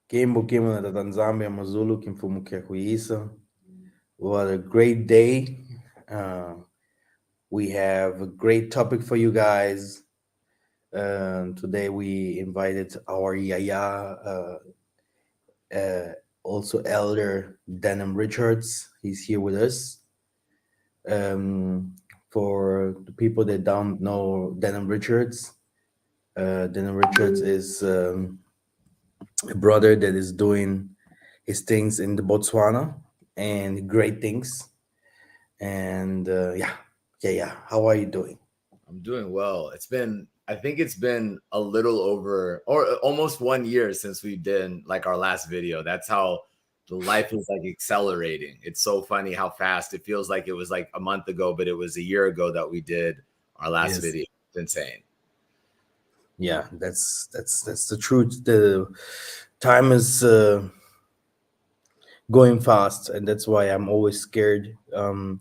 Kimbo Kimbo na Tanzania Mazulu Kimfumukia Kuisa. What a great day. Uh, we have a great topic for you guys. Today we invited our Yaya, uh, also Elder Denim Richards. He's here with us. Um, for the people that don't know Denim Richards is a brother that is doing his things in the Botswana and great things. And yeah. How are you doing? I'm doing well. I think it's been a little over or almost 1 year since we did like our last video. That's how the life is like accelerating. It's so funny how fast it feels like it was like a month ago, but it was a year ago that we did our last Yes. video. It's insane. Yeah, that's the truth. The time is going fast, and that's why I'm always scared. From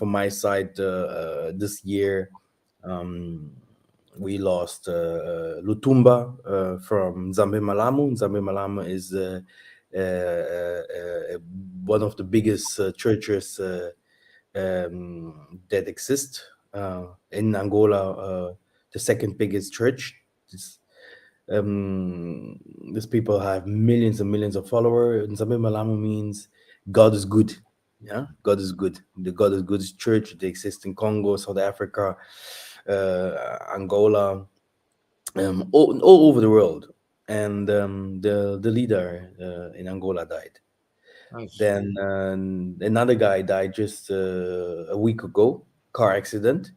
my side, this year, um, we lost Lutumba from Zambe Malamu. Zambe Malamu is one of the biggest churches that exist in Angola. The second biggest church. This, um, these people have millions and millions of followers. Nzambe Malamu means God is good. Yeah, God is good. The God is good church. They exist in Congo, South Africa, Angola, all over the world. And the leader in Angola died. Nice. Then another guy died just a week ago, car accident.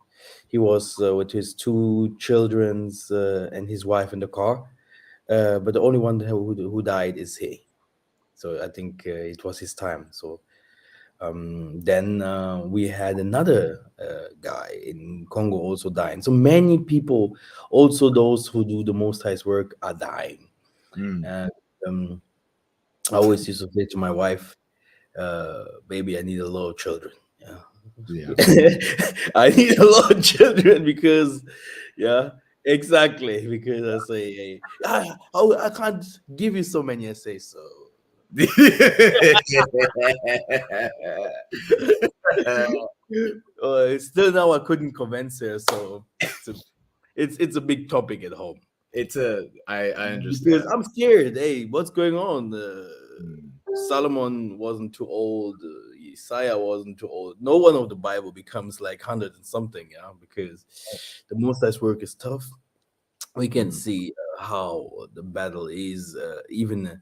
He was with his two childrens and his wife in the car, but the only one who died is he. So I think it was his time. So then we had another guy in Congo also dying. So many people, also those who do the Most High's work, are dying. Mm, And um, I always used to say to my wife, baby, I need a lot of children. Yeah. yeah. I need a lot of children because, yeah, exactly. Because I say, hey, I can't give you so many. I say so. Still now I couldn't convince her, so it's a, it's a big topic at home I because understand. I'm scared. Hey, what's going on? Mm. Solomon wasn't too old. Isaiah wasn't too old. No one of the Bible becomes like 100 and something, yeah, because the Most High's work is tough. We can Mm. see how the battle is, even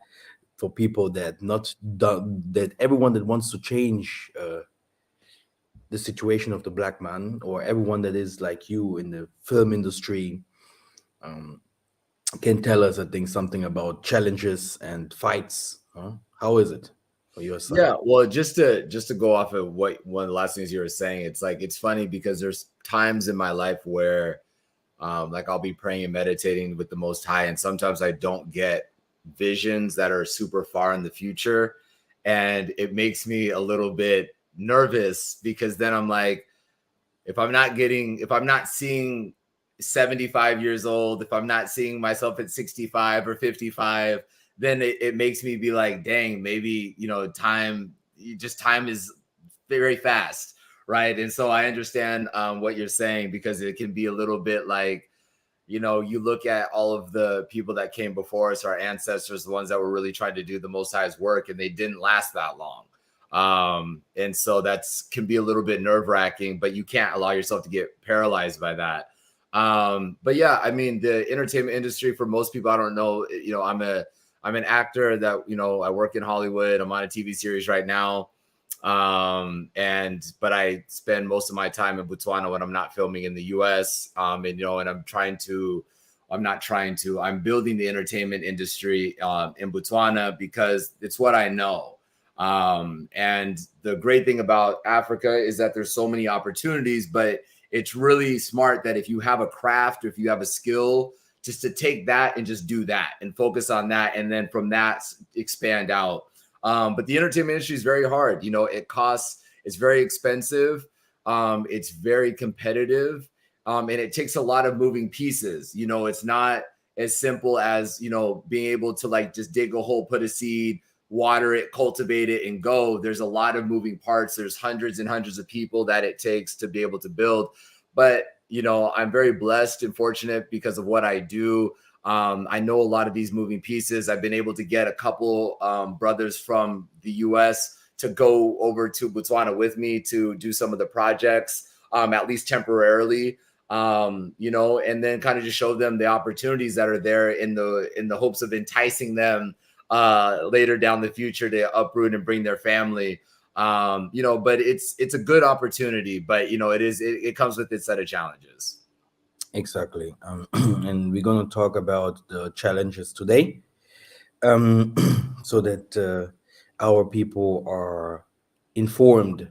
for people that not done, that everyone that wants to change the situation of the black man, or everyone that is like you in the film industry, um, can tell us, I think, something about challenges and fights. Huh? How is it for your side? Yeah, well, just to go off of what one of the last things you were saying, it's like it's funny because there's times in my life where like I'll be praying and meditating with the Most High, and sometimes I don't get visions that are super far in the future, and it makes me a little bit nervous because then I'm like, if I'm not seeing 75 years old, if I'm not seeing myself at 65 or 55, then it makes me be like, dang, maybe, time is very fast. Right. And so I understand what you're saying because it can be a little bit like, you look at all of the people that came before us, our ancestors, the ones that were really trying to do the Most High's work, and they didn't last that long. And so that's can be a little bit nerve wracking, but you can't allow yourself to get paralyzed by that. But yeah, I mean, the entertainment industry for most people, I don't know, I'm an actor that, I work in Hollywood. I'm on a TV series right now. But I spend most of my time in Botswana when I'm not filming in the US. And I'm building the entertainment industry in Botswana because it's what I know. And the great thing about Africa is that there's so many opportunities, but it's really smart that if you have a craft or if you have a skill, just to take that and just do that and focus on that. And then from that, expand out. But the entertainment industry is very hard. It's very expensive. It's very competitive. And it takes a lot of moving pieces. as simple as, being able to like just dig a hole, put a seed, water it, cultivate it, and go. There's a lot of moving parts. There's hundreds and hundreds of people that it takes to be able to build. But, I'm very blessed and fortunate because of what I do. I know a lot of these moving pieces. I've been able to get a couple brothers from the US to go over to Botswana with me to do some of the projects, at least temporarily. And then kind of just show them the opportunities that are there in the hopes of enticing them later down the future to uproot and bring their family. But it's a good opportunity, but it comes with its set of challenges. Exactly. And we're going to talk about the challenges today, so that our people are informed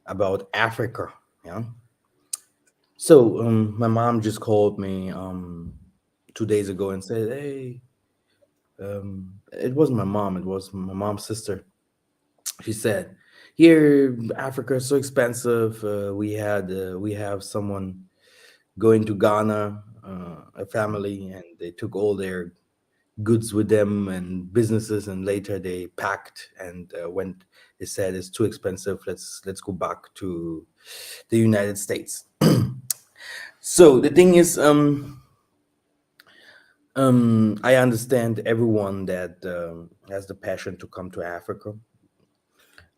about Africa. Yeah. So my mom just called me 2 days ago and said, "Hey, it wasn't my mom; it was my mom's sister." She said, "Here, Africa is so expensive. We have someone going to Ghana, a family, and they took all their goods with them and businesses, and later they packed and went. They said it's too expensive. Let's go back to the United States." So the thing is, I understand everyone that has the passion to come to Africa.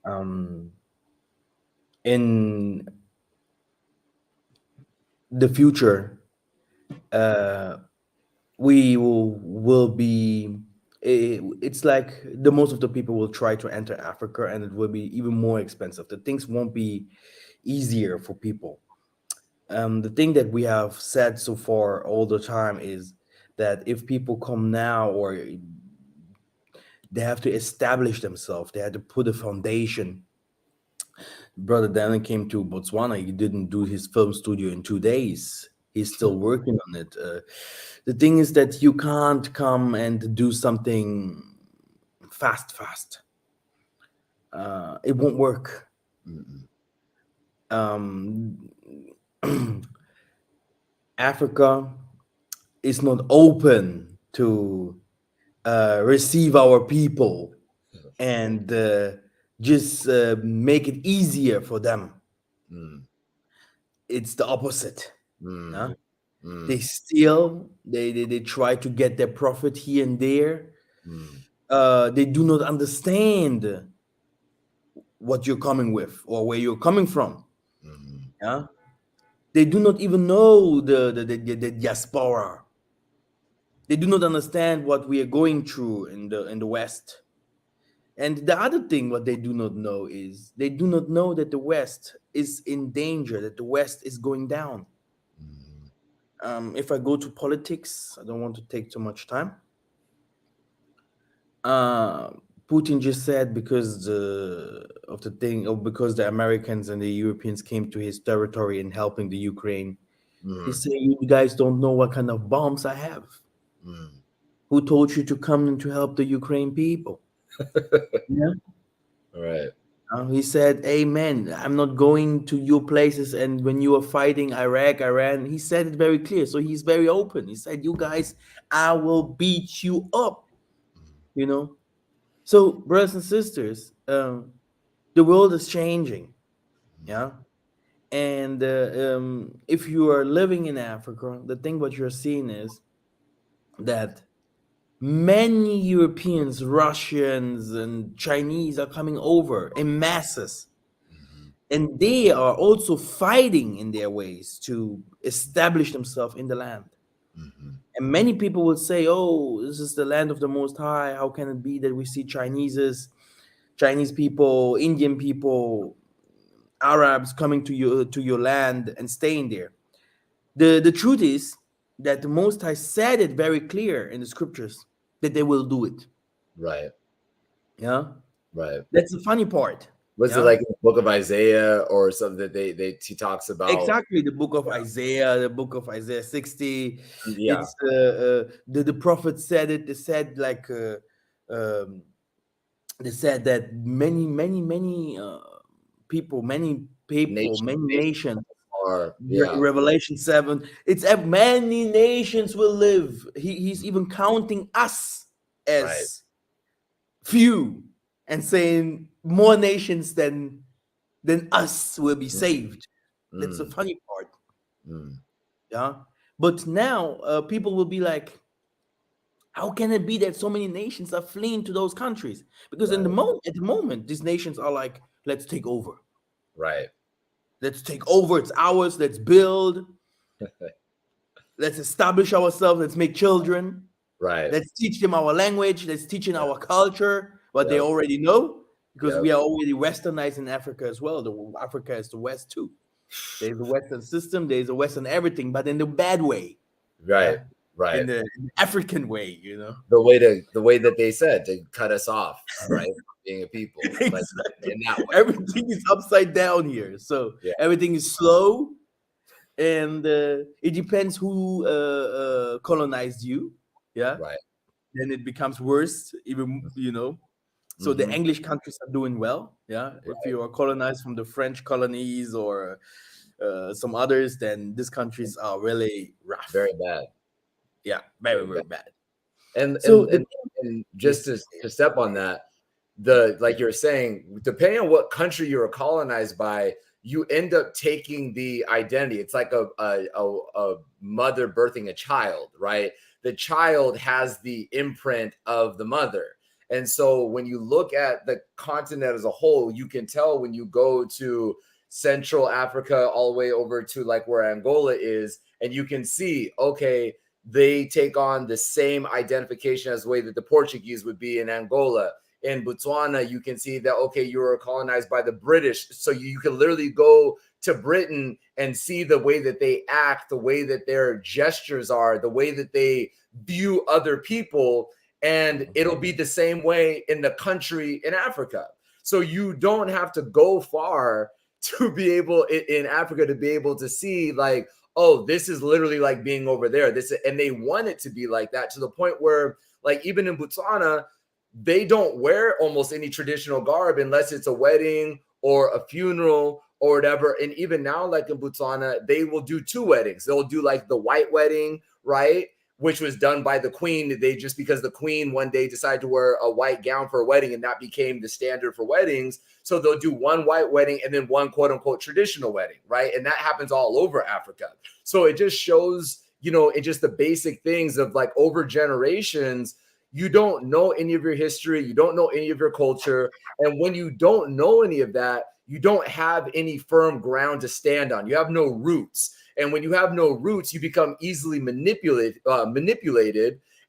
Um, in the future, uh, we will be. It's like the most of the people will try to enter Africa, and it will be even more expensive. The things won't be easier for people. The thing that we have said so far all the time is that if people come now, or they have to establish themselves, they had to put a foundation. Brother Denim came to Botswana. He didn't do his film studio in 2 days. He's still working on it. The thing is that you can't come and do something fast. It won't work. Mm-mm. Um, Africa is not open to receive our people and just make it easier for them. Mm. It's the opposite. Mm. Yeah? They Mm. steal, they try to get their profit here and there. Mm. They do not understand what you're coming with or where you're coming from. Mm. Yeah? They do not even know the diaspora. They do not understand what we are going through in the West. And the other thing, what they do not know is they do not know that the West is in danger, that the West is going down. Mm. If I go to politics, I don't want to take too much time. Uh, Putin just said because of the thing, or because the Americans and the Europeans came to his territory and helping the Ukraine. He Mm. said, "You guys don't know what kind of bombs I have. Mm. Who told you to come and to help the Ukraine people?" Yeah. All right. He said, "Amen. I'm not going to your places." And when you are fighting Iraq, Iran, he said it very clear. So he's very open. He said, "You guys, I will beat you up." You know. So, brothers and sisters, the world is changing. Yeah. And if you are living in Africa, the thing what you're seeing is that many Europeans, Russians, and Chinese are coming over in masses. Mm. And they are also fighting in their ways to establish themselves in the land. Mm. And many people will say, "Oh, this is the land of the Most High. How can it be that we see Chinese people, Indian people, Arabs coming to your land and staying there?" The truth is that the Most High said it very clear in the scriptures that they will do it. Right. Yeah, Right. that's the funny part. Was it Yeah, like in the book of Isaiah or something that he talks about? exactly. The book of Isaiah 60. Yeah. It's the prophet said it. They said like um, they said that many Nation, many nations are. Yeah. Revelation 7. It's many nations will live. He's even counting us Right. as few and saying more nations than us will be Mm, saved. That's the mm, funny part. mm. Yeah. But now people will be like, how can it be that so many nations are fleeing to those countries? Because Right. at the moment, these nations are like, let's take over. Right. Let's take over. It's ours. Let's build. Let's establish ourselves. Let's make children. Right. Let's teach them our language. Let's teach them Yeah. our culture, what they Yep. already know, because Yep. we are already westernized in Africa as well. Africa is the West too. There's a Western system. There's a Western everything, but in the bad way. Right. Yeah, Right. in the African way. The way that they said to cut us off, right? Being a people, like Exactly. in that way. Everything is upside down here. So Yeah. everything is slow, and it depends who colonized you. Yeah, Right. then it becomes worse. Even. So the Mm-hmm. English countries are doing well. Yeah, if Right. you are colonized from the French colonies or some others, then these countries are really rough. Very bad. Yeah, very Very bad. very bad. And So and the and, thing and just is, to step on that, the like you're saying, depending on what country you were colonized by, you end up taking the identity. It's like a mother birthing a child, right? The child has the imprint of the mother. And so when you look at the continent as a whole, you can tell when you go to Central Africa all the way over to like where Angola is, and you can see, okay, they take on the same identification as the way that the Portuguese would be in Angola. In Botswana, you can see that, okay, you were colonized by the British. So you can literally go to Britain and see the way that they act, the way that their gestures are, the way that they view other people. And it'll be the same way in the country in Africa. So you don't have to go far to be able in Africa to be able to see like, oh, this is literally like being over there. And they want it to be like that to the point where, like, even in Botswana, they don't wear almost any traditional garb unless it's a wedding or a funeral or whatever. And even now, like in Botswana, they will do two weddings. They'll do like the white wedding, right? Which was done by the queen. They just because the queen one day decided to wear a white gown for a wedding and that became the standard for weddings. So they'll do one white wedding and then one quote unquote traditional wedding, right? And that happens all over Africa. So it just shows, in just the basic things of like over generations, you don't know any of your history, you don't know any of your culture. And when you don't know any of that, you don't have any firm ground to stand on. You have no roots. And when you have no roots, you become easily manipulated.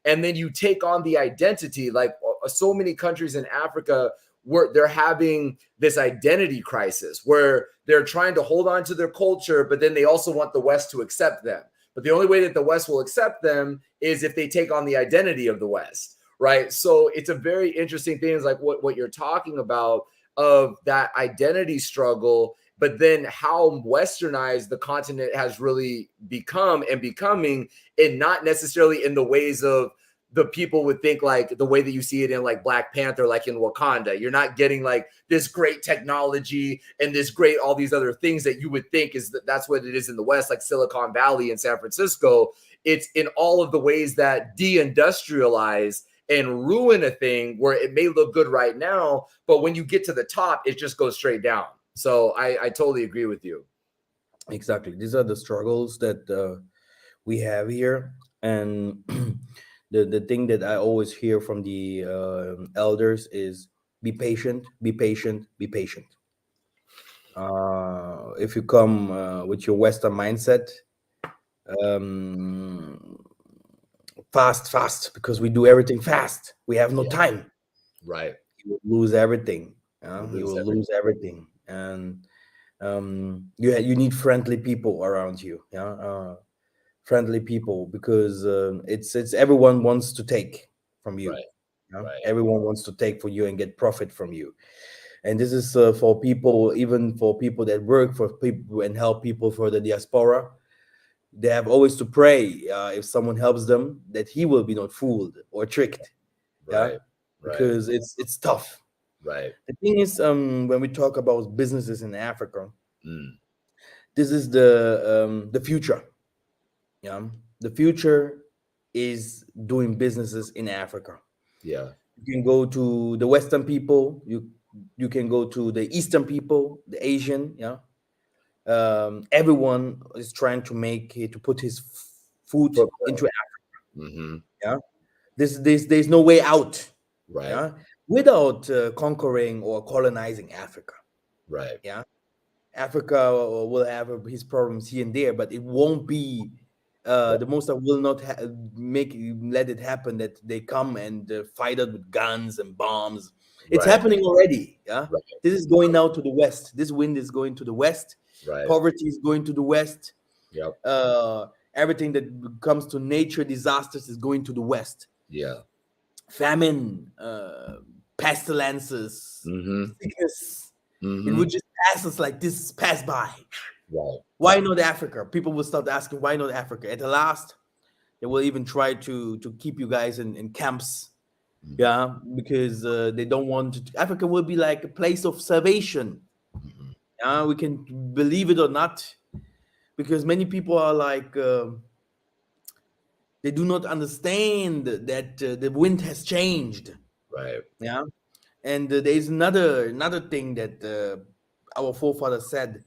And then you take on the identity, like so many countries in Africa where they're having this identity crisis where they're trying to hold on to their culture, but then they also want the West to accept them. But the only way that the West will accept them is if they take on the identity of the West, right? So it's a very interesting thing, is like what you're talking about of that identity struggle, but then how westernized the continent has really become and becoming, and not necessarily in the ways of the people would think like the way that you see it in like Black Panther, like in Wakanda. You're not getting like this great technology and this great, all these other things that you would think is that's what it is in the West, like Silicon Valley and San Francisco. It's in all of the ways that deindustrialize and ruin a thing where it may look good right now, but when you get to the top, it just goes straight down. So I totally agree with you. exactly, these are the struggles that we have here, and the thing that I always hear from the elders is be patient, be patient, be patient. If you come with your Western mindset, um, fast, fast, because we do everything fast. We have no Yeah, time. right. You will lose everything. You You lose will everything. lose everything, and you need friendly people around you. Yeah, friendly people, because it's everyone wants to take from you. Right, Yeah? right. Everyone wants to take for you and get profit from you. And this is for people, even for people that work for people and help people for the diaspora. They have always to pray, if someone helps them, that he will be not fooled or tricked. Yeah, Right, right, because it's tough. right. The thing is, when we talk about businesses in Africa, Mm, This is the future. Yeah, the future is doing businesses in Africa. Yeah. You can go to the Western people. You can go to the Eastern people, the Asian. Yeah, everyone is trying to to put his foot into Africa. Mm-hmm. Yeah, there's no way out. Right. Yeah, without conquering or colonizing Africa. Right. Yeah, Africa will have his problems here and there, but it won't be. The most that will not let it happen that they come and fight us with guns and bombs. It's Right. happening already. Yeah, Right. this is going now to the west. This wind is going to the west. Right. Poverty is going to the west. Yep. Everything that comes to nature disasters is going to the west. Yeah. Famine, pestilences, Mm-hmm. sickness. It Mm-hmm. would just pass us like this, pass by. Right. Why not Africa? People will start asking, why not Africa? At the last, they will even try to keep you guys in camps. Mm-hmm. Yeah, because they don't want to. Africa will be like a place of salvation. Mm-hmm. Yeah, we can believe it or not, because many people are like, they do not understand that the wind has changed. Right. Yeah, and there's another thing that our forefathers said,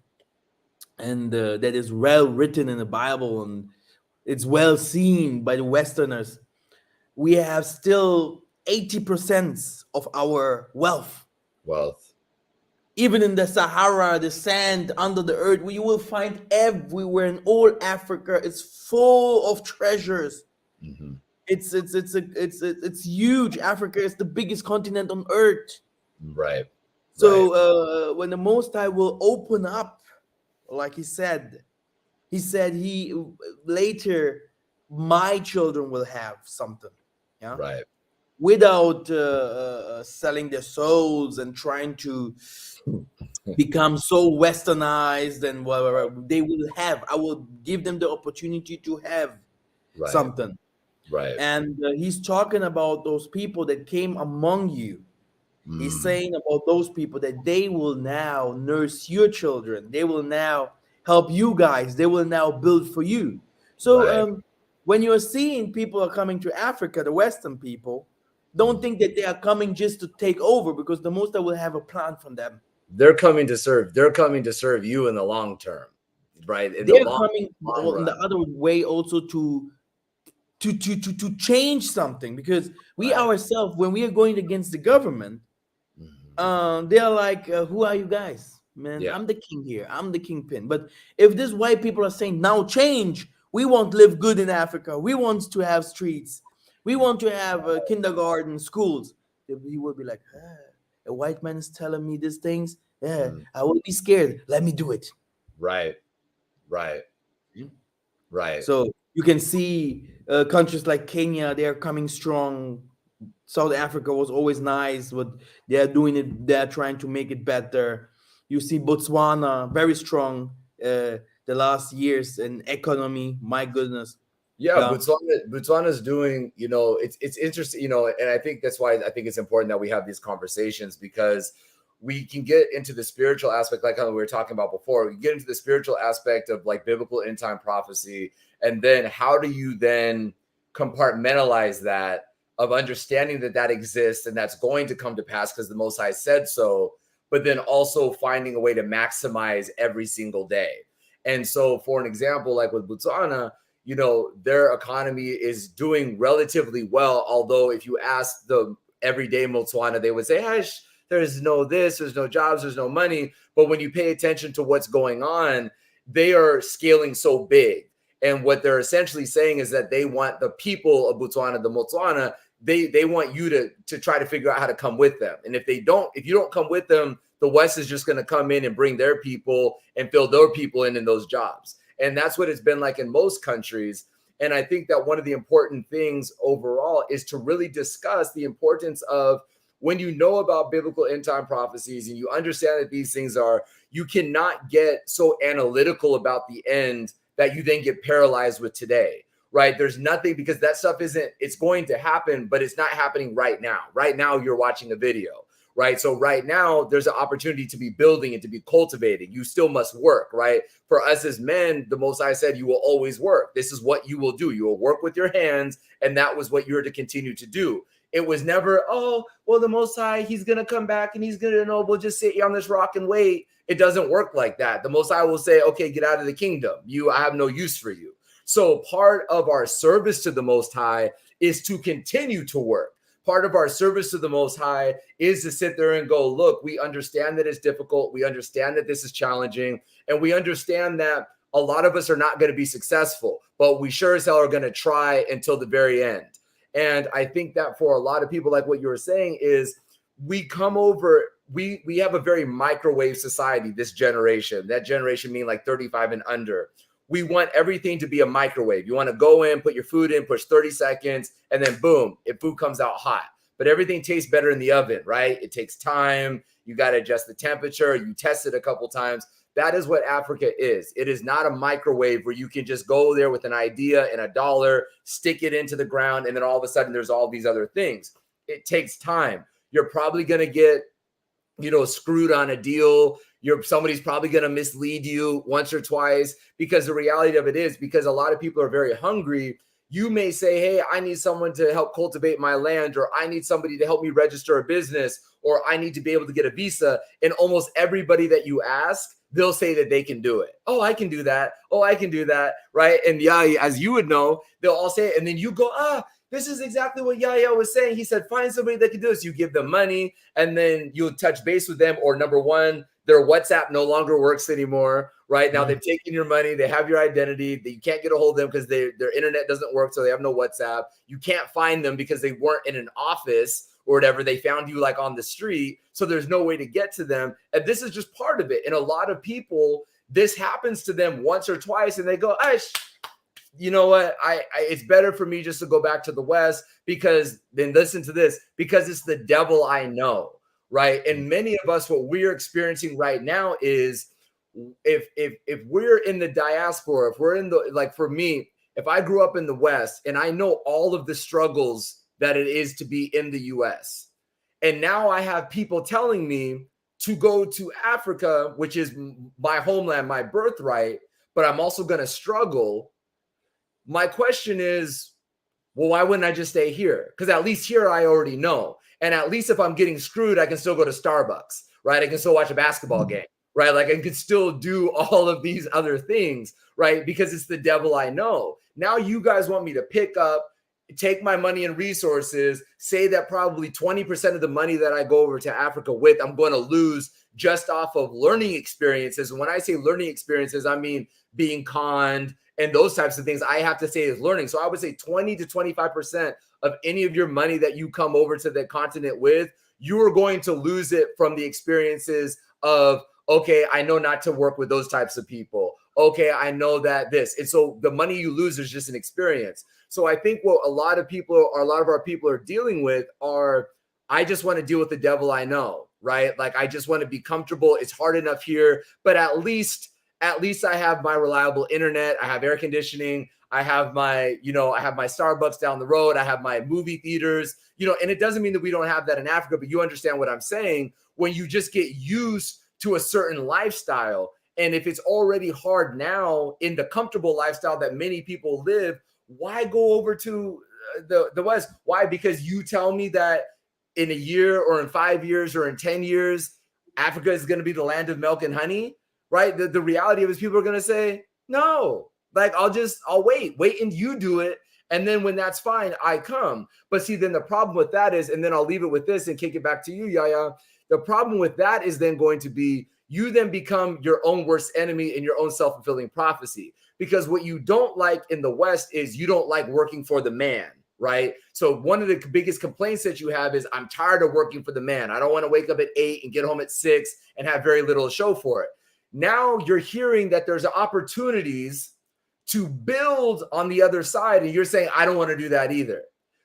and that is well written in the Bible, and it's well seen by the Westerners. We have still 80% of our wealth. Wealth. Even in the Sahara, the sand under the earth, you will find everywhere in all Africa. It's full of treasures. Mm-hmm. It's huge. Africa is the biggest continent on earth. Right. So when the Most High will open up, like he said he later my children will have something. Yeah. Right. Without selling their souls and trying to become so westernized and whatever, they will have. I will give them the opportunity to have Right. something. Right. And he's talking about those people that came among you. He's Mm. saying about those people that they will now nurse your children. They will now help you guys. They will now build for you. So Right. when you're seeing people are coming to Africa, the Western people, don't think that they are coming just to take over, because the most I will have a plan from them. They're coming to serve. They're coming to serve you in the long term, right? In the They're long coming in the run. other way also to change something, because we Right. ourselves, when we are going against the government, Mhm. they're like, who are you guys, man? Yeah. I'm the king here, I'm the kingpin. But if these white people are saying now change, we won't live good in Africa, we want to have streets, we want to have kindergarten, schools, he will be like, a white man is telling me these things, Mm. I will be scared, let me do it. Right. Right. Right. So you can see countries like Kenya, they are coming strong. South Africa was always nice, but they are doing it. They are trying to make it better. You see Botswana, very strong the last years in economy. My goodness. Yeah, Yeah. Botswana's doing, it's interesting, and I think that's why I think it's important that we have these conversations, because we can get into the spiritual aspect, like how we were talking about before. We get into the spiritual aspect of like biblical end time prophecy, and then how do you then compartmentalize that of understanding that that exists and that's going to come to pass because the Most High said so, but then also finding a way to maximize every single day. And so, for an example, like with Botswana, their economy is doing relatively well. Although if you ask the everyday Botswana, they would say, there's no this, there's no jobs, there's no money. But when you pay attention to what's going on, they are scaling so big. And what they're essentially saying is that they want the people of Botswana, the Botswana, they want you to try to figure out how to come with them. And if you don't come with them, the West is just going to come in and bring their people and fill their people in those jobs. And that's what it's been like in most countries. And I think that one of the important things overall is to really discuss the importance of, when you know about biblical end time prophecies and you understand that these things you cannot get so analytical about the end that you then get paralyzed with today, right? There's nothing, because that stuff it's going to happen, but it's not happening right now. Right now, you're watching a video. right? So right now there's an opportunity to be building and to be cultivating. You still must work, right? For us as men, the Most High said, you will always work. This is what you will do. You will work with your hands. And that was what you're to continue to do. It was never, oh, well, the Most High, he's going to come back and he's going to, we'll just sit here on this rock and wait. It doesn't work like that. The Most High will say, okay, get out of the kingdom. I have no use for you. So part of our service to the Most High is to continue to work. Part of our service to the Most High is to sit there and go, look, we understand that it's difficult. We understand that this is challenging. And we understand that a lot of us are not going to be successful, but we sure as hell are going to try until the very end. And I think that for a lot of people, like what you were saying, is we come over, we have a very microwave society, this generation. That generation meaning like 35 and under. We want everything to be a microwave. You want to go in, put your food in, push 30 seconds, and then boom, food comes out hot. But everything tastes better in the oven, right? It takes time. You got to adjust the temperature. You test it a couple times. That is what Africa is. It is not a microwave where you can just go there with an idea and $1, stick it into the ground, and then all of a sudden there's all these other things. It takes time. You're probably going to get, screwed on a deal. Somebody's probably going to mislead you once or twice, because the reality of it is, because a lot of people are very hungry, you may say, hey, I need someone to help cultivate my land, or I need somebody to help me register a business, or I need to be able to get a visa. And almost everybody that you ask, they'll say that they can do it. Oh, I can do that. Oh, I can do that. Right. And yeah, as you would know, they'll all say it. And then you go, this is exactly what Yahya was saying. He said, find somebody that can do this. You give them money, and then you'll touch base with them. Or number one, their WhatsApp no longer works anymore. Right now, they've taken your money. They have your identity. You can't get a hold of them because their internet doesn't work. So they have no WhatsApp. You can't find them because they weren't in an office or whatever. They found you like on the street. So there's no way to get to them. And this is just part of it. And a lot of people, this happens to them once or twice, and they go, you know what? It's better for me just to go back to the West, because then listen to this, because it's the devil I know, right? And many of us, what we're experiencing right now is if we're in the diaspora, if we're in the, like for me, if I grew up in the West and I know all of the struggles that it is to be in the US, and now I have people telling me to go to Africa, which is my homeland, my birthright, but I'm also going to struggle. My question is, well, why wouldn't I just stay here? Because at least here I already know. And at least if I'm getting screwed, I can still go to Starbucks, right? I can still watch a basketball game, right? Like I can still do all of these other things, right? Because it's the devil I know. Now you guys want me to pick up, take my money and resources, say that probably 20% of the money that I go over to Africa with, I'm going to lose just off of learning experiences. And when I say learning experiences, I mean being conned, and those types of things. I have to say is learning. So I would say 20 to 25% of any of your money that you come over to the continent with, you are going to lose it from the experiences of, okay, I know not to work with those types of people. Okay, I know that this. And so the money you lose is just an experience. So I think what a lot of our people are dealing with are, I just want to deal with the devil I know, right? Like I just want to be comfortable. It's hard enough here, but at least I have my reliable internet. I have air conditioning. I have my Starbucks down the road. I have my movie theaters, and it doesn't mean that we don't have that in Africa, but you understand what I'm saying. When you just get used to a certain lifestyle, and if it's already hard now in the comfortable lifestyle that many people live, why go over to the West? Why? Because you tell me that in a year or in 5 years or in 10 years, Africa is going to be the land of milk and honey. Right. The reality of it is people are going to say, no, like, I'll wait and you do it. And then when that's fine, I come. But see, then the problem with that is, and then I'll leave it with this and kick it back to you, Yahya. The problem with that is then going to be, you then become your own worst enemy in your own self-fulfilling prophecy. Because what you don't like in the West is you don't like working for the man. Right. So one of the biggest complaints that you have is, I'm tired of working for the man. I don't want to wake up at 8 and get home at 6 and have very little to show for it. Now you're hearing that there's opportunities to build on the other side, and you're saying, I don't want to do that either.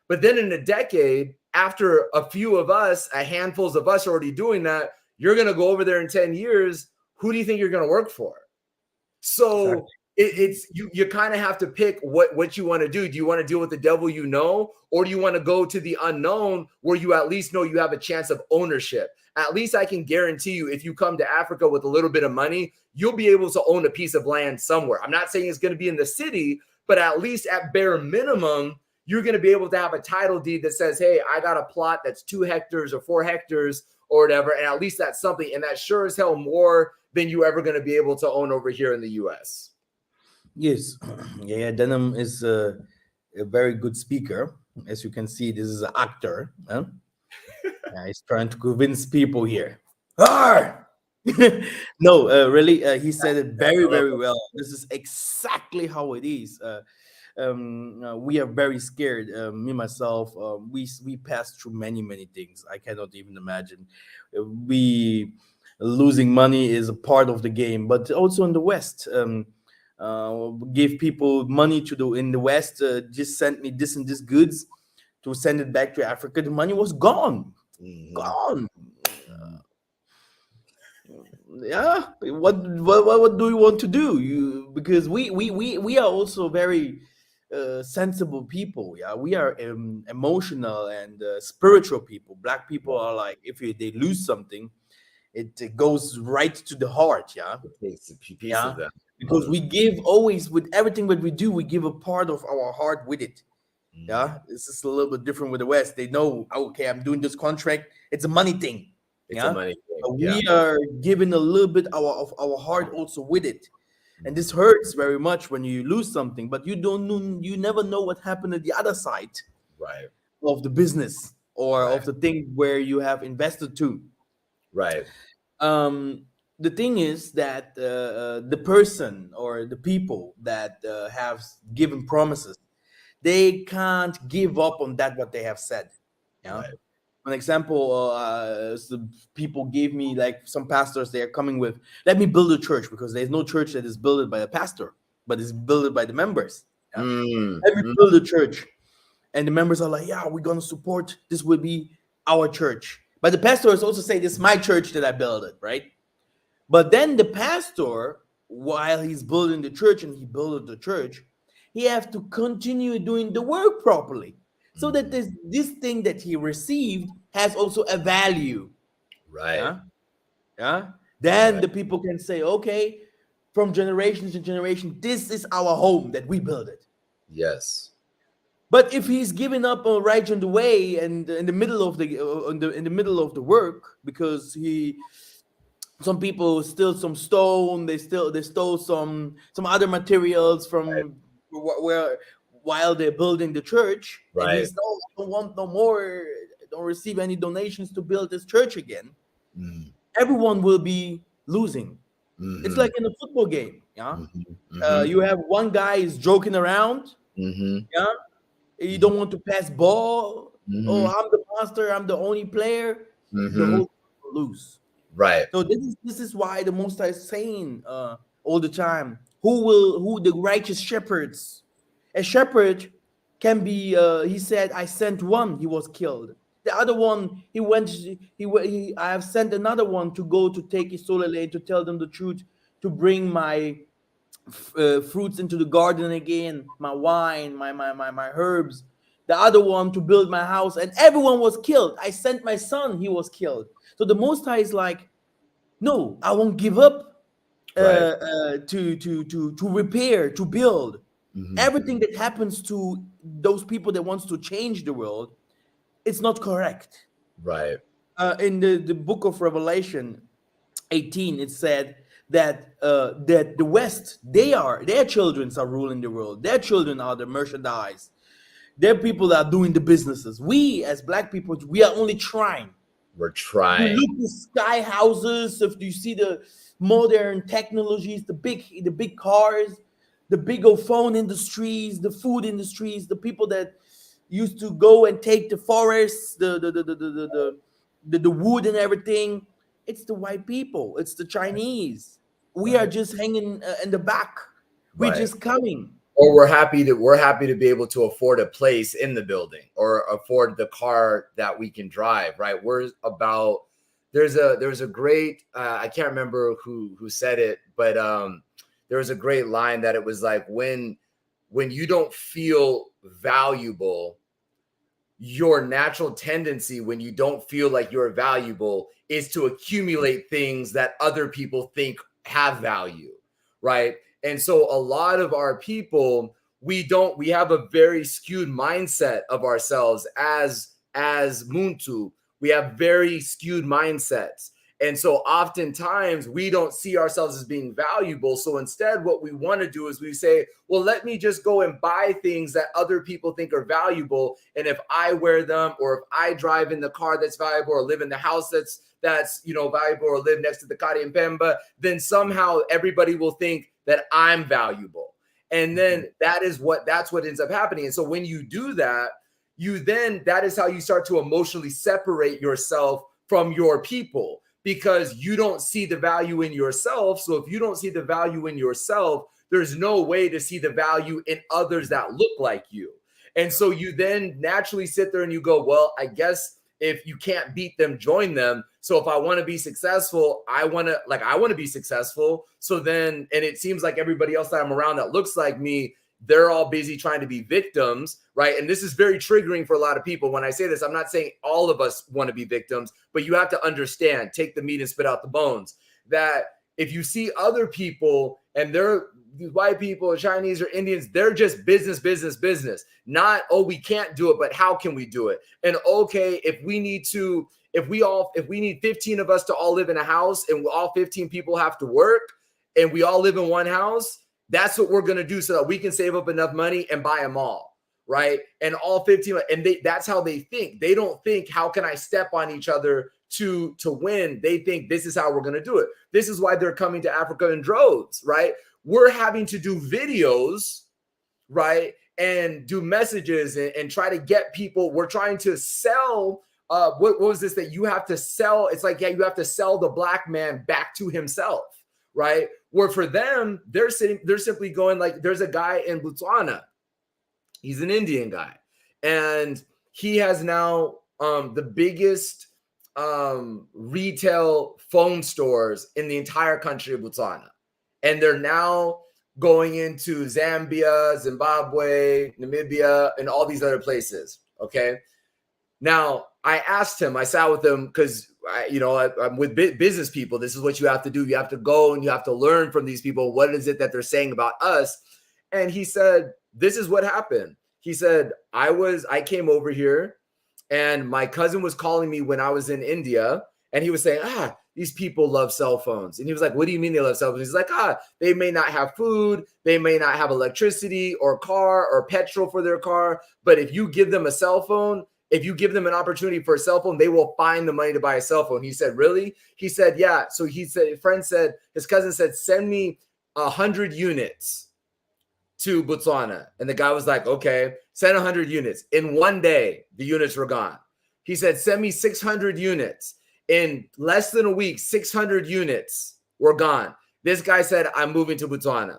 But then in a decade, after a few of us, a handfuls of us already doing that, you're going to go over there in 10 years. Who do you think you're going to work for? So it's you kind of have to pick what you want to do. Do you want to deal with the devil you know, or do you want to go to the unknown where you at least know you have a chance of ownership? At least I can guarantee you, if you come to Africa with a little bit of money, you'll be able to own a piece of land somewhere. I'm not saying it's going to be in the city, but at least at bare minimum, you're going to be able to have a title deed that says, hey, I got a plot that's 2 hectares or 4 hectares or whatever. And at least that's something. And that's sure as hell more than you ever going to be able to own over here in the US. Yes, yeah, Denim is a very good speaker. As you can see, this is an actor. Huh? Yeah, he's trying to convince people here. Arr! No, really, he said it very, very well. This is exactly how it is. We are very scared. Me myself, we passed through many, many things. I cannot even imagine. We losing money is a part of the game, but also in the West. Give people money to do in the West. Just send me this and this goods to send it back to Africa. The money was gone, gone. Yeah. What do you want to do? Because we are also very sensible people. Yeah, we are emotional and spiritual people. Black people are like, if they lose something, it goes right to the heart. Yeah, It takes a piece yeah, of that. because we give always with everything that we do, we give a part of our heart with it. Yeah, this is a little bit different with the West. They know, okay, I'm doing this contract. It's a money thing. It's a Yeah, money thing. but Yeah. we are giving a little bit of our heart also with it, and this hurts very much when you lose something. But you never know what happened at the other side Right. of the business or Right. of the thing where you have invested to. Right. Um, the thing is that the person or the people that have given promises, they can't give up on that what they have said. Yeah. Right. An example, some people gave me, like, some pastors, they are coming with, let me build a church, because there's no church that is built by a pastor, but it's built by the members. Yeah? Let me build a church. And the members are like, yeah, we're going to support, this will be our church. But the pastors also say, this is my church that I built it, right? But then the pastor, while he's building the church and he built the church, he has to continue doing the work properly, so that this thing that he received has also a value. Right. Yeah. Yeah. Then Right. the people can say, okay, from generation to generation, this is our home that we build it. Yes. But if he's giving up right on the way and in the middle of in the middle of the work, because some people steal some stone, they stole some other materials from where while they're building the church, and Right. he's, no, I don't want no more, don't receive any donations to build this church again. Everyone will be losing. It's like in a football game. Yeah. You have one guy is joking around. Yeah. You don't want to pass ball. Oh, I'm the master, I'm the only player. The whole team will lose. Right. So this is why the Most High is saying all the time, who the righteous shepherds. A shepherd can be. He said, "I sent one; he was killed. The other one, he went. I have sent another one to go to take his solele, to tell them the truth, to bring my fruits into the garden again, my wine, my herbs. The other one to build my house, and everyone was killed. I sent my son; he was killed. So the Most High is like, no, I won't give up Right. to repair, to build. Everything that happens to those people that wants to change the world, it's not correct. Right. In the book of Revelation 18, it said that that the West, their children are ruling the world. Their children are the merchandise. Their people are doing the businesses. We as Black people, we are only trying. We're You trying. look at sky houses, if you see the modern technologies, the big cars, the big old phone industries, the food industries, the people that used to go and take the forests, the wood and everything. It's the white people. It's the Chinese. We are just hanging in the back. We're Right. just coming. Or we're happy to be able to afford a place in the building or afford the car that we can drive. Right. We're about, there's a great I can't remember who said it, but there was a great line that it was like, when you don't feel valuable, your natural tendency when you don't feel like you're valuable is to accumulate things that other people think have value, right? And so a lot of our people, we have a very skewed mindset of ourselves as Muntu. We have very skewed mindsets. And so oftentimes we don't see ourselves as being valuable. So instead, what we want to do is we say, well, let me just go and buy things that other people think are valuable. And if I wear them, or if I drive in the car that's valuable, or live in the house that's valuable, or live next to the Kari and Pemba, then somehow everybody will think that I'm valuable. And then that's what ends up happening. And so when you do that, that is how you start to emotionally separate yourself from your people, because you don't see the value in yourself. So if you don't see the value in yourself, there's no way to see the value in others that look like you. And so you then naturally sit there and you go, well, I guess if you can't beat them, join them. So if I want to be successful, I want to be successful. So then, and it seems like everybody else that I'm around that looks like me, they're all busy trying to be victims, right? And this is very triggering for a lot of people. When I say this, I'm not saying all of us want to be victims, but you have to understand, take the meat and spit out the bones, that if you see other people and they're white people, Chinese or Indians, they're just business, not, oh, we can't do it, but how can we do it? And okay, if we need 15 of us to all live in a house and all 15 people have to work and we all live in one house, that's what we're going to do so that we can save up enough money and buy them all, right? And all 15, and that's how they think. They don't think, how can I step on each other to win? They think this is how we're going to do it. This is why they're coming to Africa in droves, right? We're having to do videos, right? And do messages and try to get people. We're trying to sell. What was this that you have to sell? It's like, yeah, you have to sell the black man back to himself, right? Where for them, they're simply going like, there's a guy in Botswana. He's an Indian guy. And he has now the biggest retail phone stores in the entire country of Botswana. And they're now going into Zambia, Zimbabwe, Namibia, and all these other places, okay? Now, I asked him, I sat with him because, I'm with business people. This is what you have to do. You have to go and you have to learn from these people. What is it that they're saying about us? And he said, this is what happened. He said, I came over here and my cousin was calling me when I was in India. And he was saying, these people love cell phones. And he was like, what do you mean they love cell phones? He's like, they may not have food. They may not have electricity or car or petrol for their car. But if you give them a cell phone, if you give them an opportunity for a cell phone, they will find the money to buy a cell phone. He said, really? He said, yeah. So he said, his cousin said, send me 100 units to Botswana. And the guy was like, okay, send 100 units. In one day, the units were gone. He said, send me 600 units. In less than a week, 600 units were gone. This guy said, I'm moving to Botswana.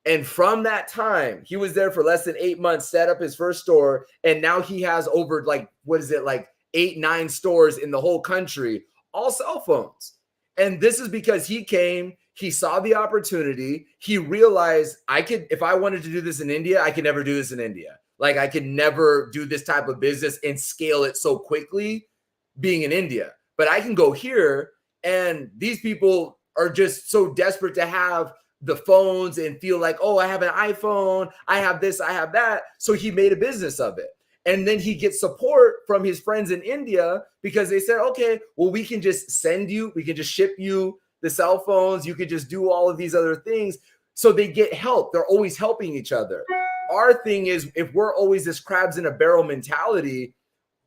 And from that time, he was there for less than 8 months, set up his first store. And now he has over 8-9 stores in the whole country, all cell phones. And this is because he came, he saw the opportunity. He realized if I wanted to do this in India, I could never do this in India. Like I could never do this type of business and scale it so quickly being in India. But I can go here and these people are just so desperate to have the phones and feel like, oh, I have an iPhone, I have this, I have that. So he made a business of it. And then he gets support from his friends in India because they said, okay, well, we can just ship you the cell phones. You could just do all of these other things. So they get help. They're always helping each other. Our thing is, if we're always this crabs in a barrel mentality,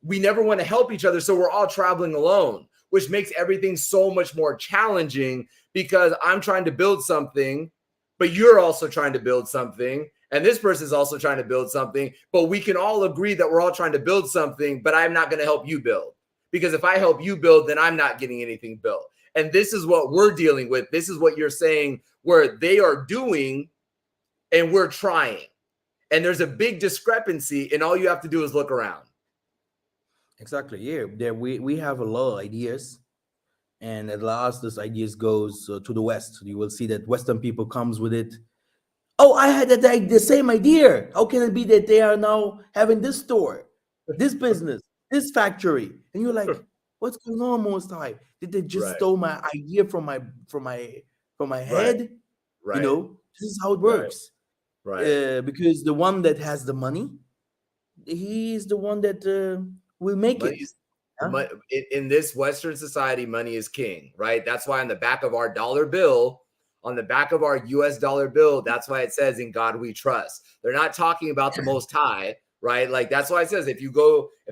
we never want to help each other. So we're all traveling alone, which makes everything so much more challenging because I'm trying to build something, but you're also trying to build something. And this person is also trying to build something, but we can all agree that we're all trying to build something, but I'm not going to help you build. Because if I help you build, then I'm not getting anything built. And this is what we're dealing with. This is what you're saying, where they are doing and we're trying. And there's a big discrepancy, and all you have to do is look around. Exactly. Yeah. We have a lot of ideas, and at last this ideas goes to the West. You will see that Western people comes with it. Oh, I had the same idea. How can it be that they are now having this store, this business, this factory? And you're like, what's going on, Most High? Did they just Right. stole my idea from my Right. head? Right. This is how it Right. works. Right. Because the one that has the money, he is the one that will make Money it. is Huh? in this Western society, money is king, right? That's why on the back of our dollar bill, on the back of our US dollar bill, that's why it says in God we trust. They're not talking about the Most High, right? Like that's why it says if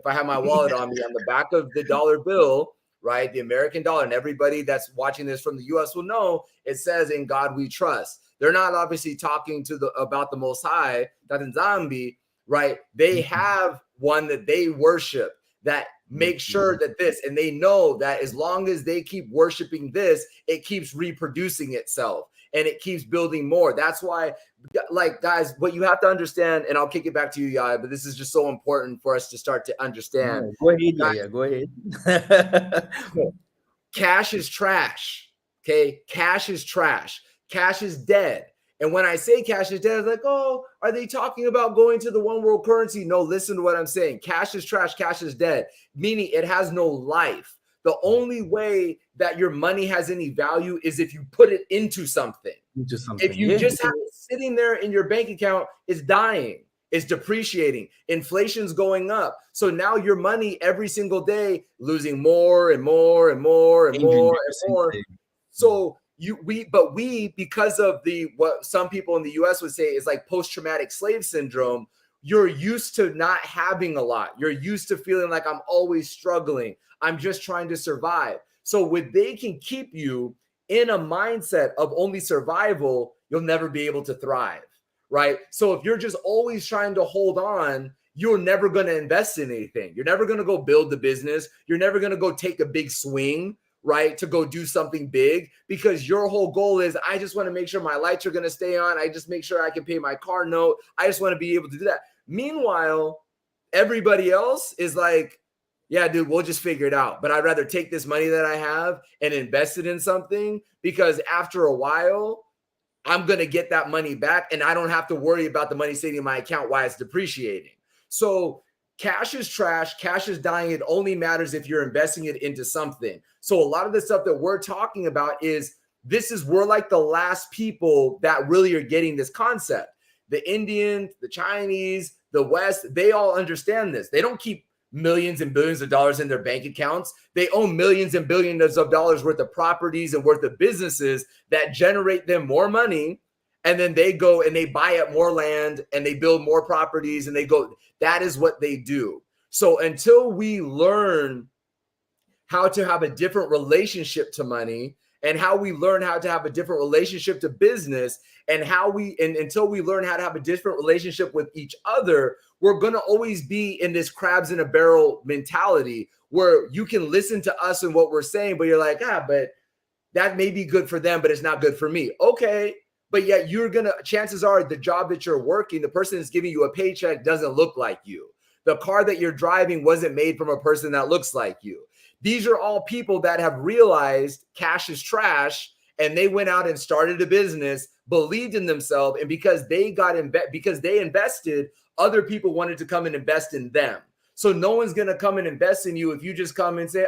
I have my wallet on me, on the back of the dollar bill, right, the American dollar, and everybody that's watching this from the US will know it says in God we trust. They're not obviously talking about the Most High, that in Zambi, right? They have one that they worship that make sure that and they know that as long as they keep worshiping this, it keeps reproducing itself and it keeps building more. That's why, like, guys, what you have to understand, and I'll kick it back to you, Yaya, but this is just so important for us to start to understand. No, go ahead, Guys, yeah, go ahead. cash is trash. Okay. Cash is trash. Cash is dead. And when I say cash is dead, it's like, oh, are they talking about going to the one world currency? No, listen to what I'm saying. Cash is trash. Cash is dead, meaning it has no life. The only way that your money has any value is if you put it into something. Into If something, you yeah. just have it sitting there in your bank account, it's dying. It's depreciating. Inflation's going up. So now your money every single day losing more and more and more and Changing more every and single more. day. So we because of what some people in the US would say is like post-traumatic slave syndrome, you're used to not having a lot. You're used to feeling like I'm always struggling. I'm just trying to survive. So when they can keep you in a mindset of only survival, you'll never be able to thrive, right? So if you're just always trying to hold on, you're never going to invest in anything. You're never going to go build the business. You're never going to go take a big swing, right, to go do something big, because your whole goal is, I just want to make sure my lights are going to stay on. I just make sure I can pay my car note. I just want to be able to do that. Meanwhile, everybody else is like, yeah, dude, we'll just figure it out. But I'd rather take this money that I have and invest it in something, because after a while, I'm going to get that money back and I don't have to worry about the money sitting in my account while it's depreciating. So cash is trash. Cash is dying. It only matters if you're investing it into something. So a lot of the stuff that we're talking about we're like the last people that really are getting this concept. The Indians, the Chinese, the West, they all understand this. They don't keep millions and billions of dollars in their bank accounts. They own millions and billions of dollars worth of properties and worth of businesses that generate them more money. And then they go and they buy up more land and they build more properties and they go. That is what they do. So until we learn how to have a different relationship to money, and how we learn how to have a different relationship to business, and until we learn how to have a different relationship with each other, we're going to always be in this crabs in a barrel mentality where you can listen to us and what we're saying, but you're like, but that may be good for them, but it's not good for me. Okay. But yet chances are the job that you're working, the person that's giving you a paycheck doesn't look like you. The car that you're driving wasn't made from a person that looks like you. These are all people that have realized cash is trash, and they went out and started a business, believed in themselves, and because they invested, other people wanted to come and invest in them. So no one's going to come and invest in you if you just come and say,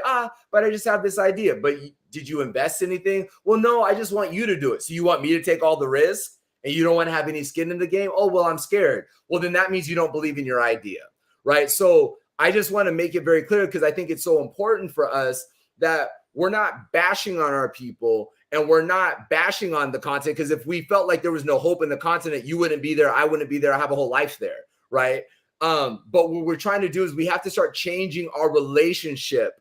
but I just have this idea. But did you invest anything? Well, no, I just want you to do it. So you want me to take all the risk and you don't want to have any skin in the game? Oh, well, I'm scared. Well, then that means you don't believe in your idea, right? So I just want to make it very clear, because I think it's so important for us that we're not bashing on our people and we're not bashing on the content, because if we felt like there was no hope in the continent, you wouldn't be there, I wouldn't be there, I have a whole life there, right? But what we're trying to do is we have to start changing our relationship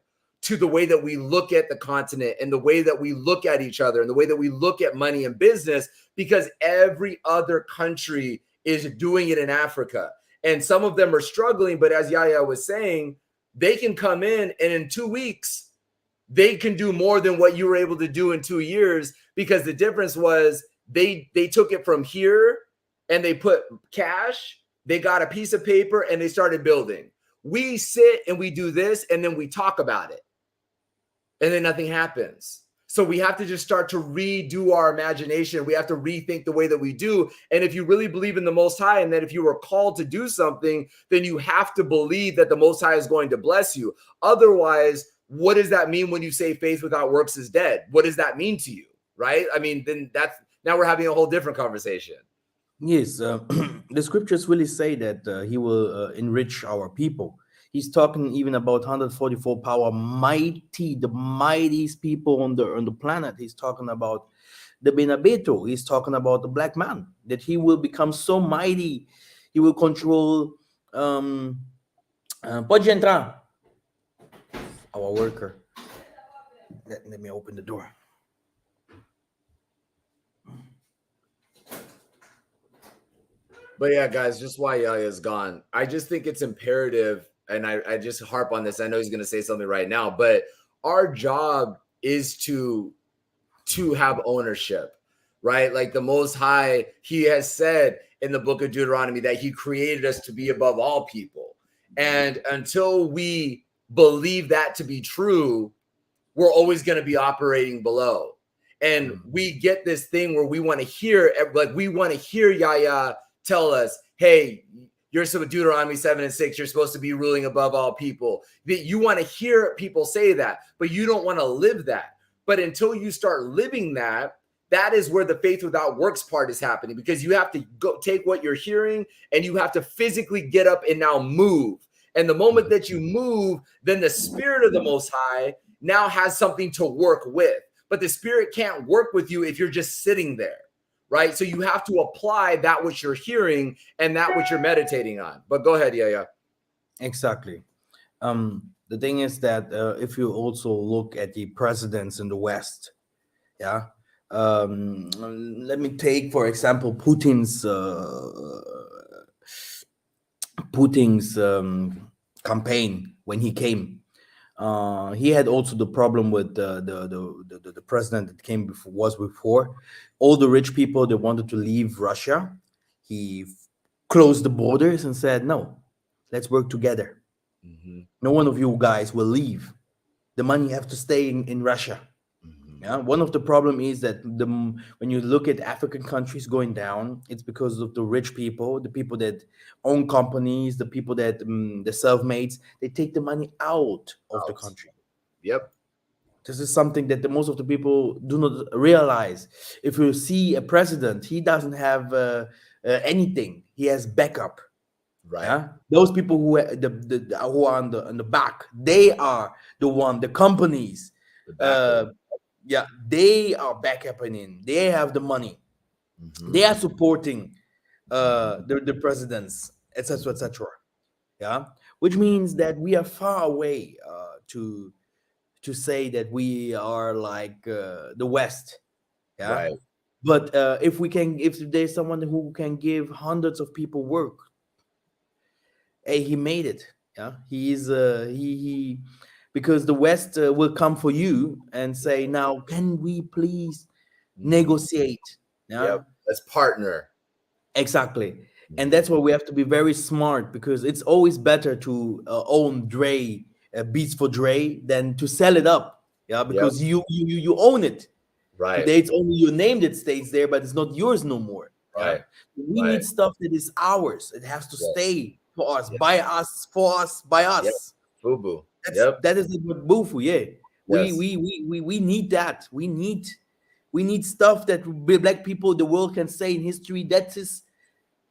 to the way that we look at the continent and the way that we look at each other and the way that we look at money and business, because every other country is doing it in Africa. And some of them are struggling, but as Yaya was saying, they can come in and in 2 weeks, they can do more than what you were able to do in 2 years, because the difference was they took it from here and they put cash, they got a piece of paper and they started building. We sit and we do this and then we talk about it. and then nothing happens. So we have to just start to redo our imagination. We have to rethink the way that we do. And if you really believe in the Most High, and that if you were called to do something, then you have to believe that the Most High is going to bless you. Otherwise, what does that mean when you say faith without works is dead? What does that mean to you? Right? I mean, then now we're having a whole different conversation. Yes, the scriptures really say that he will enrich our people. He's talking even about 144 power, the mightiest people on the planet. He's talking about the Benabeto. He's talking about the black man, that he will become so mighty, he will control. Pode entrar, our worker. Let me open the door. But yeah, guys, just why Yahya is gone. I just think it's imperative, and I just harp on this. I know he's going to say something right now, but our job is to have ownership, right? Like the Most High, he has said in the book of Deuteronomy that he created us to be above all people. And until we believe that to be true, we're always going to be operating below. And we get this thing where we want to hear, like we want to hear Yahya tell us, hey, you're so Deuteronomy 7:6, you're supposed to be ruling above all people. You want to hear people say that, but you don't want to live that. But until you start living that, that is where the faith without works part is happening, because you have to go take what you're hearing and you have to physically get up and now move. And the moment that you move, then the Spirit of the Most High now has something to work with. But the Spirit can't work with you if you're just sitting there. Right. So you have to apply that which you're hearing and that which you're meditating on. But go ahead, Yahya. Exactly. The thing is that if you also look at the presidents in the West, yeah. Let me take, for example, Putin's campaign when he came. He had also the problem with the president that came before. All the rich people that wanted to leave Russia, he closed the borders and said, "No, let's work together. No one of you guys will leave. The money have to stay in Russia." Yeah, one of the problem is that when you look at African countries going down, it's because of the rich people, the people that own companies, the people that the self-mates, they take the money out of the country. Yep. This is something that the most of the people do not realize. If you see a president, he doesn't have anything. He has backup. Right. Yeah? Those people who are who are on the back, they are the companies. Yeah, they are backupping in. They have the money. They are supporting the presidents, etc., etc. Yeah, which means that we are far away to say that we are like the West. Yeah, right. But if there's someone who can give hundreds of people work, hey, he made it. Yeah, he because the West will come for you and say, now, can we please negotiate? Yeah, Yep. Let's partner. Exactly. And that's why we have to be very smart, because it's always better to own Beats for Dre than to sell it up. Yeah, because you own it. Right. Today it's only your name that stays there, but it's not yours no more. Right. Yeah? We need stuff that is ours. It has to stay for us, by us, for us, by us. Yep. Fubu. That is what Bufu, yeah. Yes. We need that. We need stuff that black people, the world can say in history, that is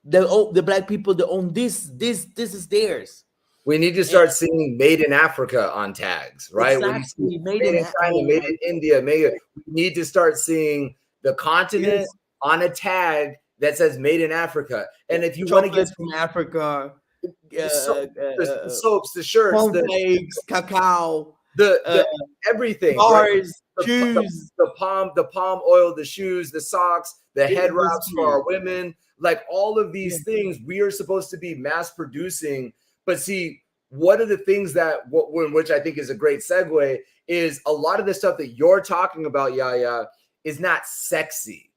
the black people that own this is theirs. We need to start seeing "Made in Africa" on tags, right? Exactly. Made in China, made in India, we need to start seeing the continent on a tag that says "Made in Africa." And if you want to get from Africa, the soaps, the shirts, cornflakes, cacao, the everything, cars, right? shoes, the palm oil, the shoes, the socks, the head wraps for our women, like all of these things we are supposed to be mass producing. But see, one of the things which I think is a great segue is a lot of the stuff that you're talking about, Yahya, is not sexy.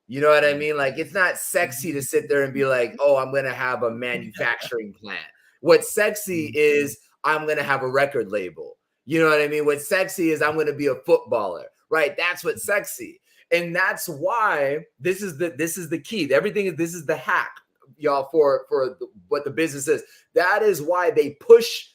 You know what I mean? Like, it's not sexy to sit there and be like, oh, I'm going to have a manufacturing plant. What's sexy is I'm going to have a record label. You know what I mean? What's sexy is I'm going to be a footballer, right? That's what's sexy. And that's why this is the key. Everything is this is the hack, y'all, for what the business is. That is why they push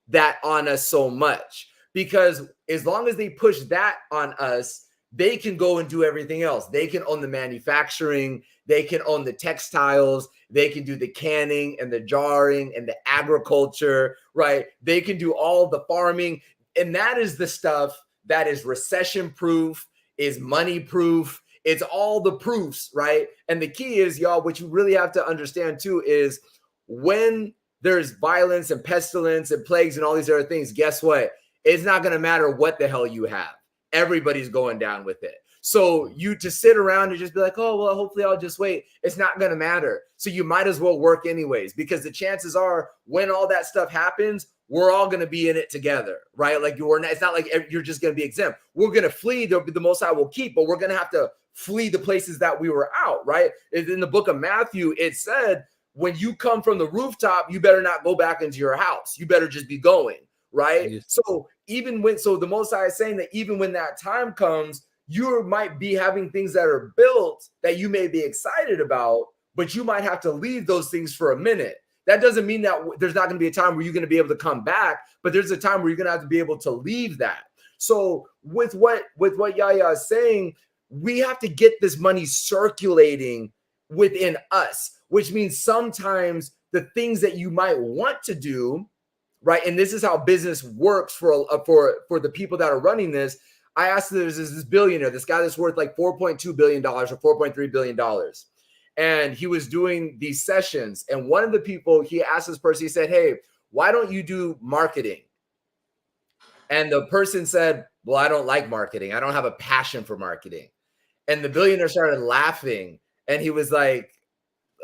that on us so much, because as long as they push that on us, they can go and do everything else. They can own the manufacturing, they can own the textiles, they can do the canning and the jarring and the agriculture, right? They can do all the farming. And that is the stuff that is recession proof, is money proof. It's all the proofs, right? And the key is, y'all, what you really have to understand too is when there's violence and pestilence and plagues and all these other things, guess what? It's not going to matter what the hell you have. Everybody's going down with it. So you to sit around and just be like, oh, well, hopefully I'll just wait. It's not going to matter. So you might as well work anyways, because the chances are when all that stuff happens, we're all going to be in it together, right? Like it's not like you're just going to be exempt. We're going to flee. The Most High will keep, but we're going to have to flee the places that we were out, right? In the book of Matthew, it said, when you come from the rooftop, you better not go back into your house. You better just be going, right? Yes. So the Most High is saying that even when that time comes, you might be having things that are built that you may be excited about, but you might have to leave those things for a minute. That doesn't mean that there's not going to be a time where you're going to be able to come back, but there's a time where you're going to have to be able to leave that. So with what Yahya is saying, we have to get this money circulating within us, which means sometimes the things that you might want to do, right? And this is how business works for the people that are running this. I asked, there's this billionaire, this guy that's worth like $4.2 billion or $4.3 billion. And he was doing these sessions. And one of the people, he asked this person, he said, hey, why don't you do marketing? And the person said, well, I don't like marketing. I don't have a passion for marketing. And the billionaire started laughing. And he was like,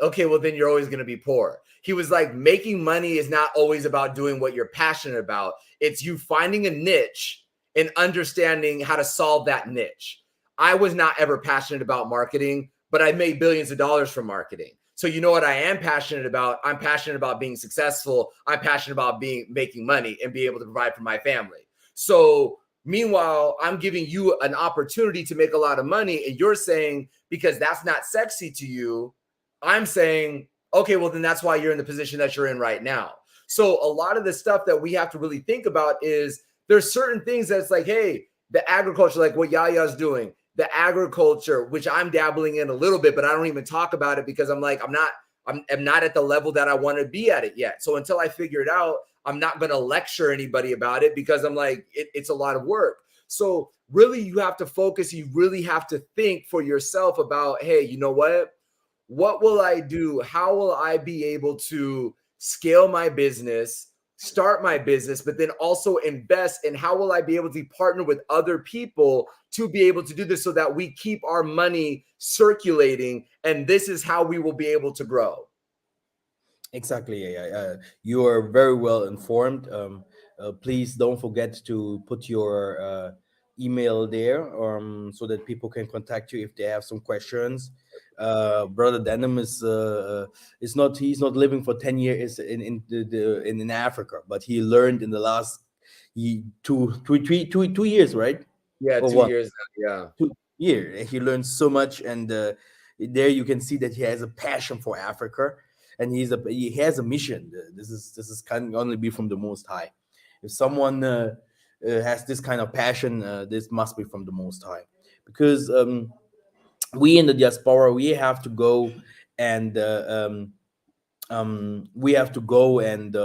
okay, well, then you're always going to be poor. He was like, making money is not always about doing what you're passionate about. It's you finding a niche and understanding how to solve that niche. I was not ever passionate about marketing, but I made billions of dollars from marketing. So you know what I am passionate about? I'm passionate about being successful. I'm passionate about making money and be able to provide for my family. So meanwhile, I'm giving you an opportunity to make a lot of money. And you're saying, because that's not sexy to you, I'm saying, okay, well, then that's why you're in the position that you're in right now. So a lot of the stuff that we have to really think about is there's certain things that's like, hey, the agriculture, like what Yaya's doing, the agriculture, which I'm dabbling in a little bit, but I don't even talk about it because I'm like, I'm not at the level that I want to be at it yet. So until I figure it out, I'm not going to lecture anybody about it because I'm like, it's a lot of work. So really you have to focus. You really have to think for yourself about, hey, you know what will I do? How will I be able to scale my business, start my business, but then also invest? And how will I be able to partner with other people to be able to do this so that we keep our money circulating? And this is how we will be able to grow. Exactly. You are very well informed. Please don't forget to put your email there, so that people can contact you if they have some questions. Brother Denim is not he's not living for 10 years in Africa, but he learned in the last 2 years, right? Yeah, Or 2 years. Yeah. 2 years. He learned so much, and there you can see that he has a passion for Africa, and he has a mission. This is can only be from the Most High. If someone has this kind of passion, this must be from the Most High, because we in the diaspora, we have to go and we have to go and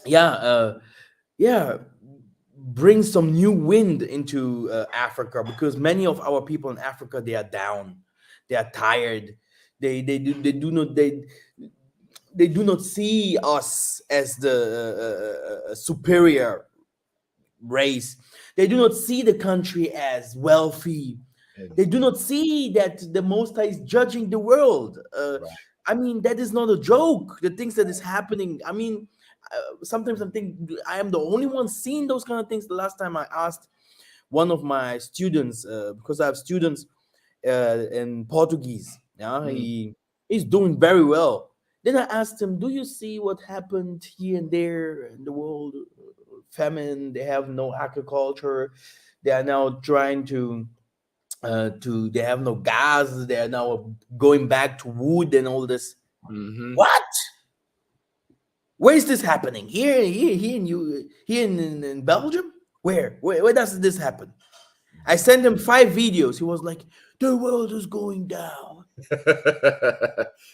yeah yeah bring some new wind into Africa, because many of our people in Africa, they are down, they are tired, they do not see us as the superior race. They do not see the country as wealthy. They do not see that the Most High is judging the world. Right. I mean, that is not a joke. The things that is happening. I mean, sometimes I think I am the only one seeing those kind of things. The last time I asked one of my students, because I have students in Portuguese. Yeah, he's doing very well. Then I asked him, "Do you see what happened here and there in the world famine. They have no agriculture. They are now trying to. They have no gas. They are now going back to wood and all this. Mm-hmm. What? Where is this happening? Here in you here in Belgium? Where does this happen? I sent him 5 videos. He was like, "The world is going down.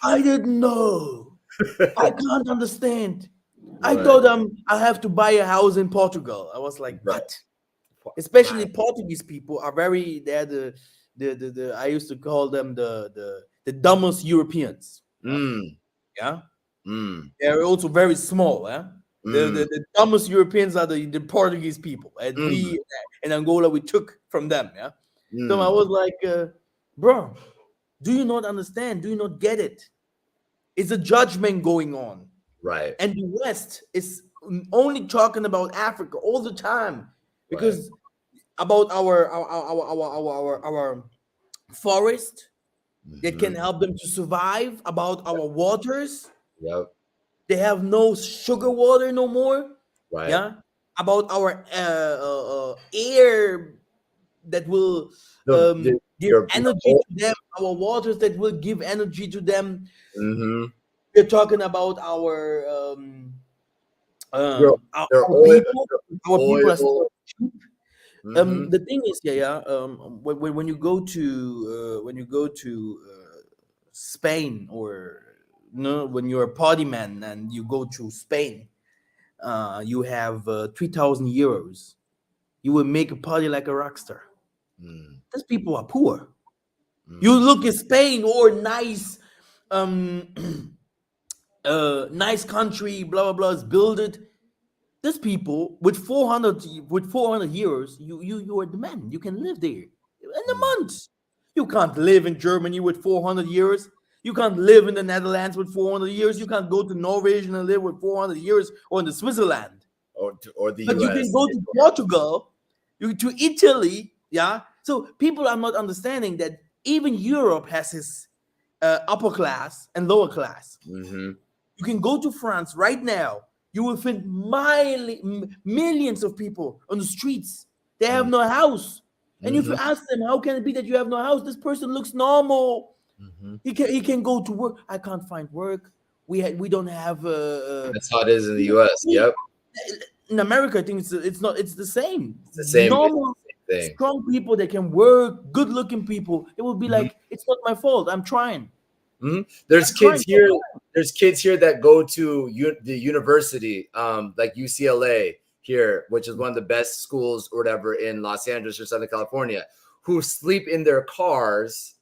I didn't know. I can't understand. I Right. thought I have to buy a house in Portugal." I was like, Right. "What?" Especially Right. Portuguese people are very they're the I used to call them the dumbest Europeans. Yeah. Mm. Yeah. Mm. They're also very small. Yeah. Mm. The dumbest Europeans are the Portuguese people, and Mm. we in Angola we took from them. Yeah. So I Mm. was like, bro, do you not understand? Do you not get it? It's a judgment going on. Right. And the West is only talking about Africa all the time Right. because about our forest that can Mm-hmm. help them to survive, about our waters. Yep. They have no sugar water no more. Right. Yeah. About our air that will give Your energy whole. to them, our waters that will give energy to them. Mm-hmm. We're talking about Your their our oil. people. Your Our people are oil. still cheap. Mm-hmm. The thing is, yeah, yeah. When you go to Spain, or no, when you're a party man and you go to Spain, you have 3,000 euros. You will make a party like a rock star. Mm. These people are poor. You Mm. look at Spain or nice, um, nice country, blah blah blah, is built it. These people with 400 euros, you are the man. You can live there in a Mm. month. You can't live in Germany with 400 euros. You can't live in the Netherlands with 400 euros. You can't go to Norwegian and live with 400 euros, or in the Switzerland. Or the But you can U.S. go to Portugal, to Italy, yeah. So people are not understanding that even Europe has its upper class and lower class. Mm-hmm. You can go to France right now. You will find millions of people on the streets. They have no house. And if you Mm-hmm. ask them, how can it be that you have no house? This person looks normal. Mm-hmm. He can go to work. I can't find work. We don't have That's how it is in the U.S. Yep. in America. I think it's the same. It's the same. It's Normal, the same thing. strong people that can work, good looking people. It will be Mm-hmm. like, it's not my fault. I'm trying. Mm-hmm. There's I'm trying kids so here. hard. There's kids here that go to the university, like UCLA here, which is one of the best schools or whatever in Los Angeles or Southern California, who sleep in their cars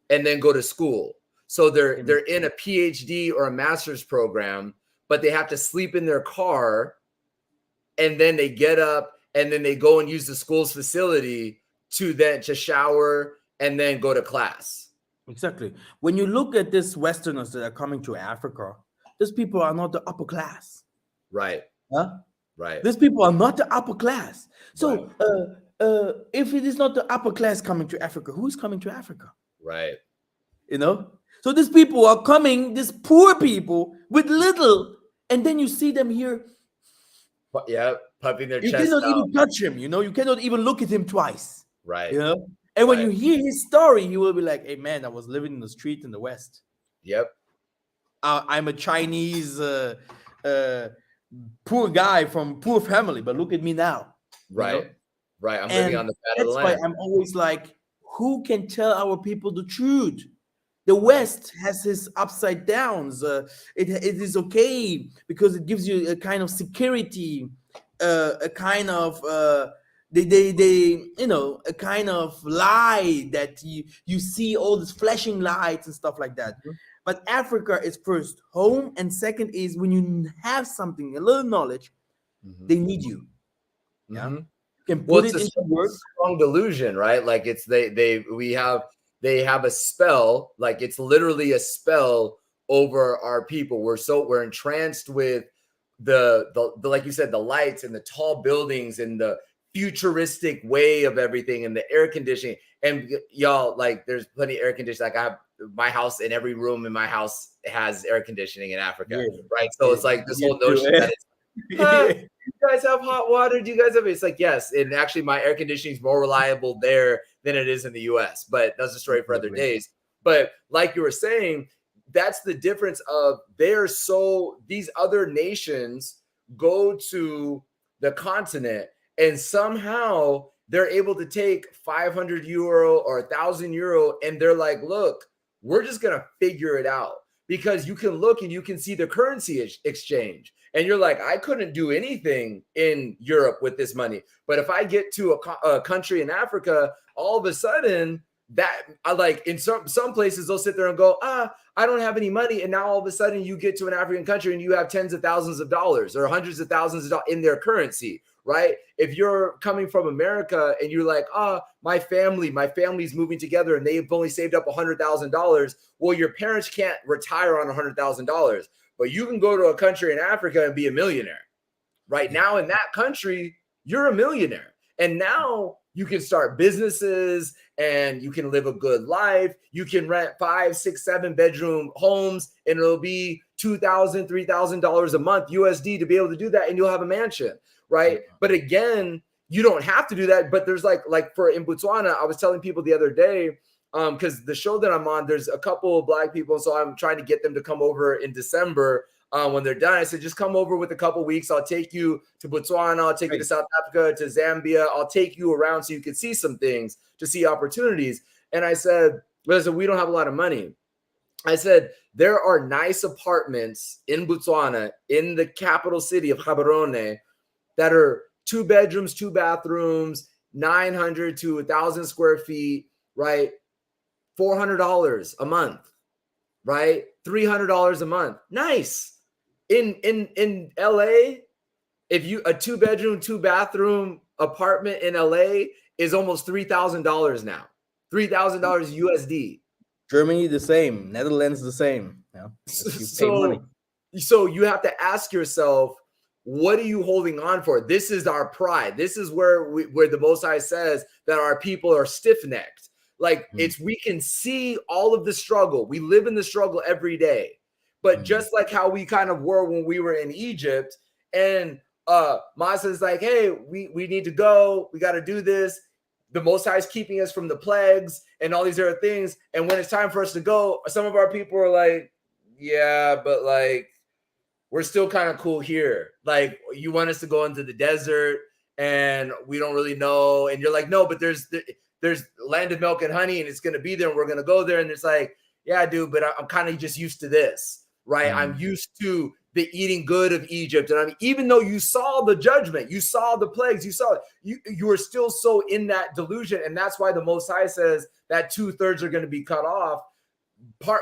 and then go to school. So they're in a PhD or a master's program, but they have to sleep in their car, and then they get up and then they go and use the school's facility to shower and then go to class. Exactly. When you look at these Westerners that are coming to Africa, these people are not the upper class. Right. Huh? Right. These people are not the upper class. Right. So, if it is not the upper class coming to Africa, who is coming to Africa? Right. You know? So these people are coming, these poor people with little, and then you see them here. Yeah, puffing their You chest cannot out. even touch him, you cannot even look at him twice. Right. And when Right. you hear his story, he will be like, "Hey man, I was living in the street in the West. Yep. I'm a Chinese poor guy from poor family, but look at me now." Right. Right. I'm living And on the fat of the that's why land. I'm always like, who can tell our people the truth? The West has his upside downs. It is okay because it gives you a kind of security, a kind of they a kind of lie that you see all these flashing lights and stuff like that. Mhm. But Africa is first home, and second is when you have something, a little knowledge, Mhm. they need you. Yeah, Mhm. you can Well, put it's it a into work. strong delusion, right? Like it's they have a spell, like it's literally a spell over our people. We're entranced with the like you said, the lights and the tall buildings and the futuristic way of everything and the air conditioning. And y'all, like there's plenty of air conditioning. Like I have my house, and every room in my house has air conditioning in Africa, Yeah, right? So it's like this you whole too. notion that it's Yeah. guys have hot water? Do you guys have? It's like, yes. And actually, my air conditioning is more reliable there than it is in the US. But that's a story for other days. But like you were saying, that's the difference of these other nations go to the continent and somehow they're able to take 500 euro or 1,000 euro and they're like, look, we're just going to figure it out, because you can look and you can see the currency exchange. And you're like, I couldn't do anything in Europe with this money. But if I get to a country in Africa, all of a sudden that I like in some places they'll sit there and go, I don't have any money. And now all of a sudden you get to an African country and you have tens of thousands of dollars or hundreds of thousands of dollars in their currency, right? If you're coming from America and you're like, my family's moving together and they've only saved up $100,000. Well, your parents can't retire on $100,000, but you can go to a country in Africa and be a millionaire. Right now in that country, you're a millionaire. And now you can start businesses and you can live a good life. You can rent 5, 6, 7 bedroom homes and it'll be $2,000, $3,000 a month USD to be able to do that. And you'll have a mansion, right? But again, you don't have to do that. But there's like for in Botswana, I was telling people the other day, because the show that I'm on, there's a couple of Black people. So I'm trying to get them to come over in December. When they're done, I said, just come over with a couple weeks. I'll take you to Botswana. I'll take you to South Africa, to Zambia. I'll take you around so you can see some things, to see opportunities. And I said, we don't have a lot of money. I said, there are nice apartments in Botswana, in the capital city of Gaborone, that are 2 bedrooms, 2 bathrooms, 900 to 1,000 square feet, right? $400 a month, right? $300 a month. Nice. In LA, if you a 2 bedroom, 2 bathroom apartment in LA is almost $3,000 now. $3,000 USD. Germany the same. Netherlands the same. Yeah. So you have to ask yourself, what are you holding on for? This is our pride. This is where the Most High says that our people are stiff-necked. Like we can see all of the struggle. We live in the struggle every day. But just like how we kind of were when we were in Egypt, and Masa is like, hey, we need to go. We got to do this. The Most High is keeping us from the plagues and all these other things. And when it's time for us to go, some of our people are like, yeah, but like, we're still kind of cool here. Like, you want us to go into the desert and we don't really know. And you're like, no, but there's land of milk and honey and it's going to be there and we're going to go there. And it's like, yeah, dude, but I'm kind of just used to this. Right. I'm used to the eating good of Egypt. And I mean, even though you saw the judgment, you saw the plagues, you saw it, you are still so in that delusion. And that's why the Most High says that 2/3 are going to be cut off,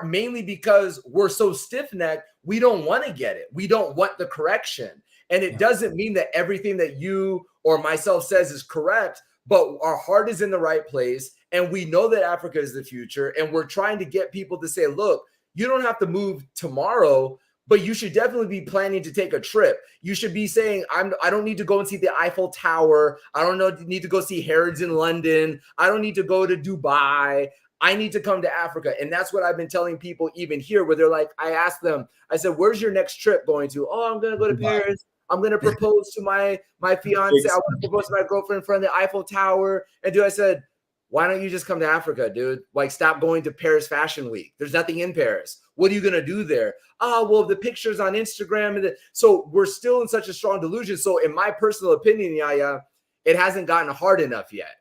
mainly because we're so stiff-necked. We don't want to get it. We don't want the correction. And it doesn't mean that everything that you or myself says is correct, but our heart is in the right place. And we know that Africa is the future. And we're trying to get people to say, look, you don't have to move tomorrow, but you should definitely be planning to take a trip. You should be saying, I don't need to go and see the Eiffel Tower. I don't need to go see Harrods in London. I don't need to go to Dubai. I need to come to Africa. And that's what I've been telling people even here, where they're like, I asked them, I said, where's your next trip going to? Oh, I'm going to go to Paris. I'm going to propose to my fiance. I want to propose to my girlfriend in front of the Eiffel Tower. And I said, why don't you just come to Africa, dude? Like, stop going to Paris Fashion Week. There's nothing in Paris. What are you going to do there? Well, the pictures on Instagram. So we're still in such a strong delusion. So in my personal opinion, Yaya, it hasn't gotten hard enough yet,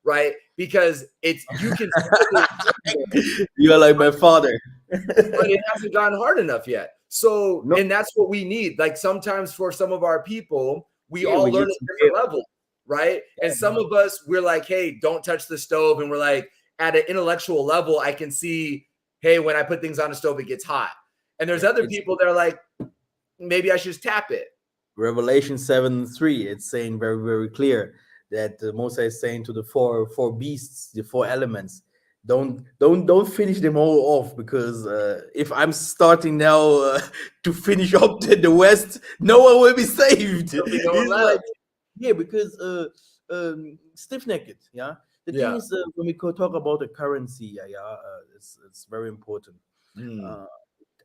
right? Because you can. You're like my father. But it hasn't gotten hard enough yet. So, and that's what we need. Like, sometimes for some of our people, we all learn at different levels. Right. And some of us, we're like, hey, don't touch the stove. And we're like, at an intellectual level, I can see, hey, when I put things on the stove, it gets hot. And there's other people that are like, maybe I should just tap it. Revelation 7:3, it's saying very, very clear that Moses is saying to the four beasts, the 4 elements, don't finish them all off, because if I'm starting now to finish up the West, no one will be saved. Yeah, because stiff-necked. Yeah, the thing is, when we talk about the currency, it's very important.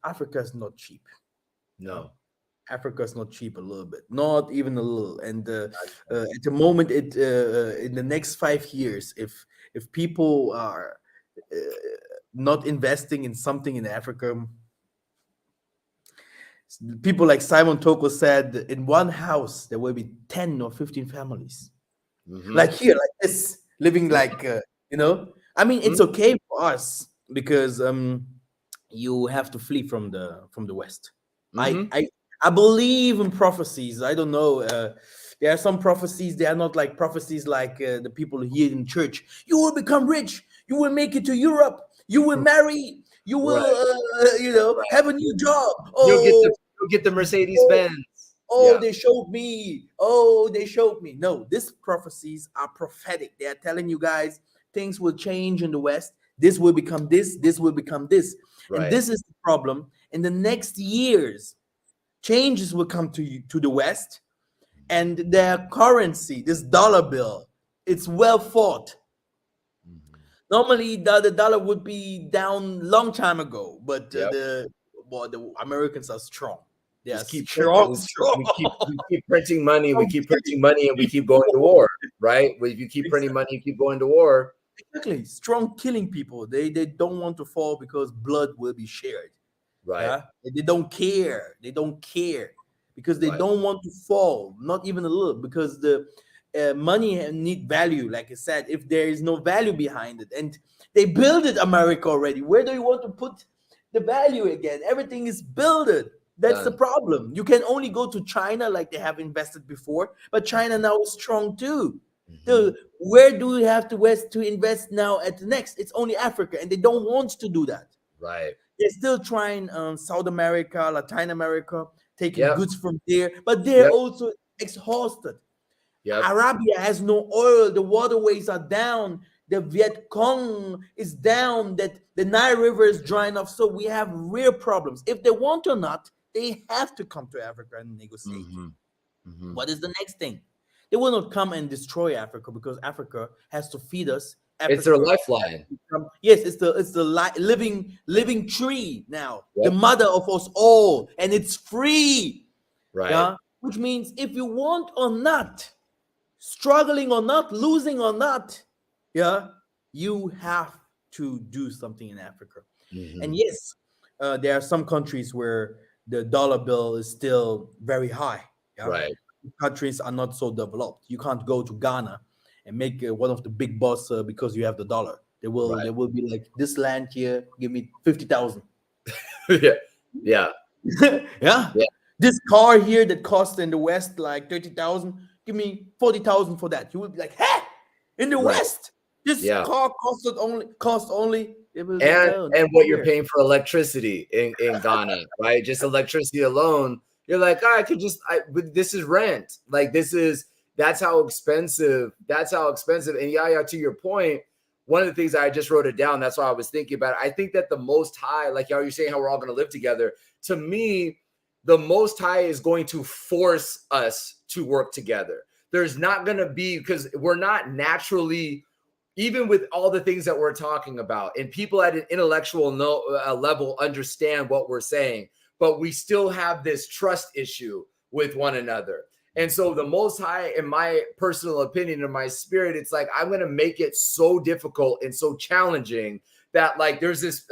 Africa is not cheap. No, Africa is not cheap a little bit, not even a little. And at the moment, it in the next 5 years, if people are uh, not investing in something in Africa, people like Simon Toko said, in one house there will be 10 or 15 families, Mm-hmm. like here, like this, living like you know. I mean, it's okay for us because you have to flee from the West. I Mm-hmm. I I believe in prophecies. I don't know. There are some prophecies. They are not like prophecies like the people here in church. You will become rich. You will make it to Europe. You will marry. You Right. will, Right. have a new job. You'll get the Oh, you'll get the Mercedes oh, Benz. oh, Yeah. they showed me. Oh, they showed me. No, these prophecies are prophetic. They are telling you guys things will change in the West. This will become this. This will become this. And Right. this is the problem. In the next years, changes will come to you, to the West, and their currency, this dollar bill, it's well fought. Mhm. Normally, the dollar would be down long time ago, but Yep. the Americans are strong. They are Just keep strong, printing. strong. We keep printing money. We Strong keep killing printing money, and we keep going to people. war. Right. If you keep printing money, you keep going to war. Exactly, strong killing people. They don't want to fall because blood will be shared. Right. Yeah, they don't care. They don't care because they Right. don't want to fall, not even a little. Because the money need value, like I said. If there is no value behind it, and they build it, America already. Where do you want to put the value again? Everything is built. That's the Done. problem. You can only go to China like they have invested before, but China now is strong too. Hmm. The where do we have to West to invest now at the next? It's only Africa, and they don't want to do that. Right. They're still trying South America, Latin America, taking Yep. goods from there, but they're Yep. also exhausted. Yep. Arabia has no oil, the waterways are down, the Viet Cong is down, that the Nile River is drying up. So we have real problems. If they want or not, they have to come to Africa and negotiate. Hmm. Hmm. What is the next thing? They will not come and destroy Africa because Africa has to feed us. It's their Africa, lifeline. yes, it's the living tree now, the Yep. mother of us all, and it's free. Right. Yeah, which means if you want or not, struggling or not, losing or not, yeah, you have to do something in Africa. Hmm. And yes, there are some countries where the dollar bill is still very high. Yeah, Right. countries are not so developed. You can't go to Ghana and make one of the big boss because you have the dollar. They will Right. they will be like, this land here, give me 50,000. Yeah. Yeah. Yeah, Yeah. this car here that costs in the West like 30,000, give me 40,000 for that. You will be like, hey, in the Right. West, this Yeah. car cost only. It will be and no, not and what you're here. paying for electricity in Ghana, right? Just electricity alone, you're like, oh, I could just, but this is rent. Like this is that's how expensive. That's how expensive. And yeah, to your point, one of the things I just wrote it down. That's why I was thinking about it. I think that the Most High, like how you're saying, how we're all going to live together. To me, the Most High is going to force us to work together. There's not going to be because we're not naturally even with all the things that we're talking about and people at an intellectual level understand what we're saying, but we still have this trust issue with one another. And so the Most High, in my personal opinion, in my spirit, it's like, I'm going to make it so difficult and so challenging that like, there's this,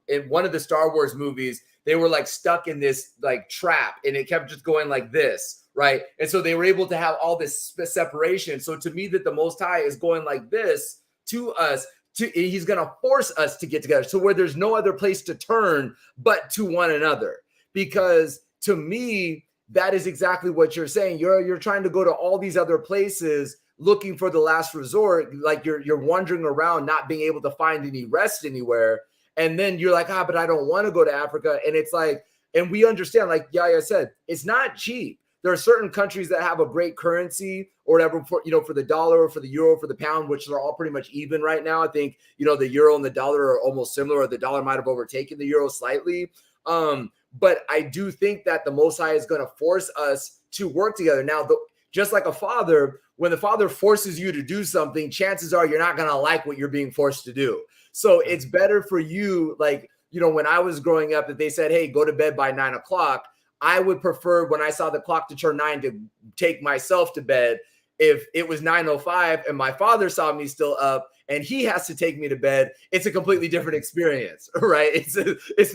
in one of the Star Wars movies, they were like stuck in this like trap and it kept just going like this. Right. And so they were able to have all this separation. So to me that the Most High is going like this to us, he's going to force us to get together. So where there's no other place to turn but to one another. Because to me, that is exactly what you're saying. You're trying to go to all these other places looking for the last resort. Like you're wandering around, not being able to find any rest anywhere. And then you're like, but I don't want to go to Africa. And it's like, and we understand, like Yaya said, it's not cheap. There are certain countries that have a great currency or whatever for, for the dollar or for the euro, for the pound, which are all pretty much even right now. I think, the euro and the dollar are almost similar, or the dollar might have overtaken the euro slightly. But I do think that the Most High is going to force us to work together. Now, just like a father, when the father forces you to do something, chances are you're not going to like what you're being forced to do. So it's better for you, like, when I was growing up, that they said, hey, go to bed by 9 o'clock. I would prefer when I saw the clock to turn 9 to take myself to bed. If it was 9:05 and my father saw me still up and he has to take me to bed, it's a completely different experience, right? It's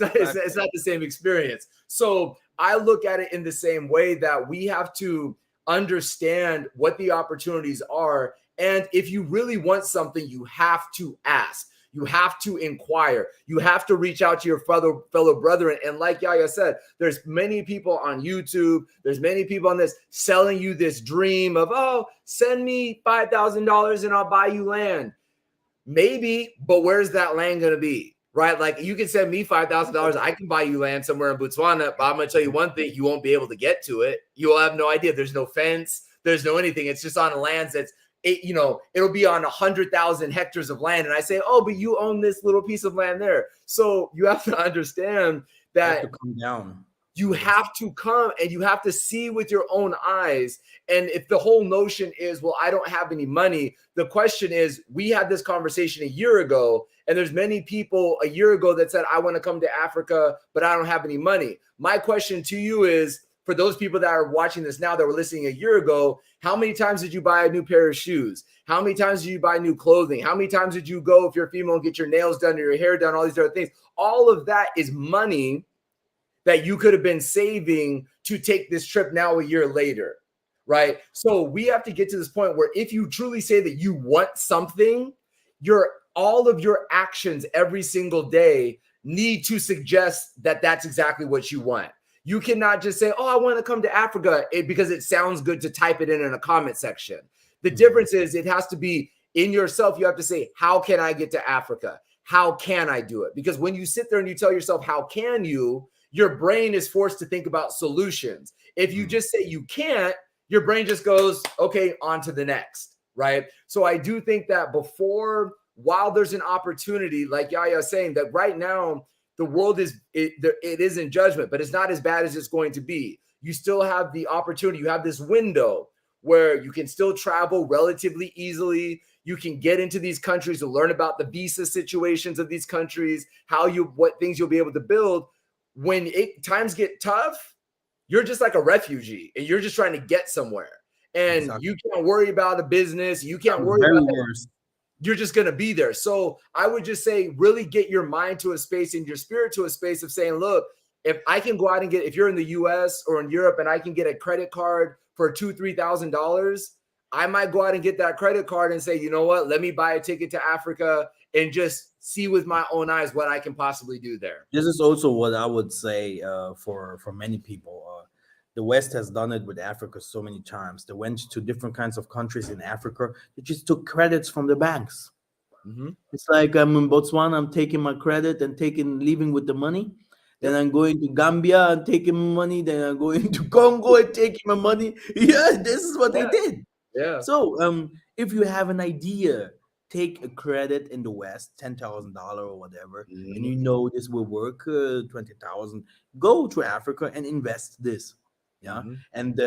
not the same experience. So I look at it in the same way that we have to understand what the opportunities are. And if you really want something, you have to ask. You have to inquire. You have to reach out to your fellow brethren. And like Yaya said, there's many people on YouTube. There's many people on this selling you this dream of, oh, send me $5,000 and I'll buy you land. Maybe, but where's that land going to be? Right? Like you can send me $5,000. I can buy you land somewhere in Botswana, but I'm going to tell you one thing, you won't be able to get to it. You'll have no idea. There's no fence. There's no anything. It's just on lands that's, it'll be on 100,000 hectares of land. And I say, oh, but you own this little piece of land there. So you have to understand that you have to come down. You have to come and you have to see with your own eyes. And if the whole notion is, well, I don't have any money, the question is, we had this conversation a year ago, and there's many people a year ago that said, I want to come to Africa, but I don't have any money. My question to you is, for those people that are watching this now that were listening a year ago, how many times did you buy a new pair of shoes? How many times did you buy new clothing? How many times did you go, if you're a female, and get your nails done or your hair done, all these other things? All of that is money that you could have been saving to take this trip now a year later, right? So we have to get to this point where if you truly say that you want something, all of your actions every single day need to suggest that that's exactly what you want. You cannot just say, oh, I want to come to Africa because it sounds good to type it in a comment section. The difference is it has to be in yourself. You have to say, how can I get to Africa? How can I do it? Because when you sit there and you tell yourself, how can you, your brain is forced to think about solutions. If you just say you can't, your brain just goes, okay, on to the next, right? So I do think that while there's an opportunity, like Yaya is saying, that right now the world it is in judgment, but it's not as bad as it's going to be. You still have the opportunity. You have this window where you can still travel relatively easily. You can get into these countries to learn about the visa situations of these countries, what things you'll be able to build. When times get tough, you're just like a refugee and you're just trying to get somewhere. And exactly. You can't worry about a business. You can't worry about it. You're just going to be there. So I would just say, really get your mind to a space and your spirit to a space of saying, look, if I can go out and if you're in the US or in Europe and I can get a credit card for $2,000-$3,000, I might go out and get that credit card and say, you know what, let me buy a ticket to Africa and just see with my own eyes what I can possibly do there. This is also what I would say for many people. The West has done it with Africa so many times. They went to different kinds of countries in Africa. They just took credits from the banks. Mm-hmm. It's like I'm in Botswana, I'm taking my credit and leaving with the money. Then I'm going to Gambia and taking money. Then I'm going to Congo and taking my money. Yeah, this is what they did. Yeah. So if you have an idea, take a credit in the West, $10,000 or whatever, and you know this will work, 20,000. Go to Africa and invest this. Yeah. And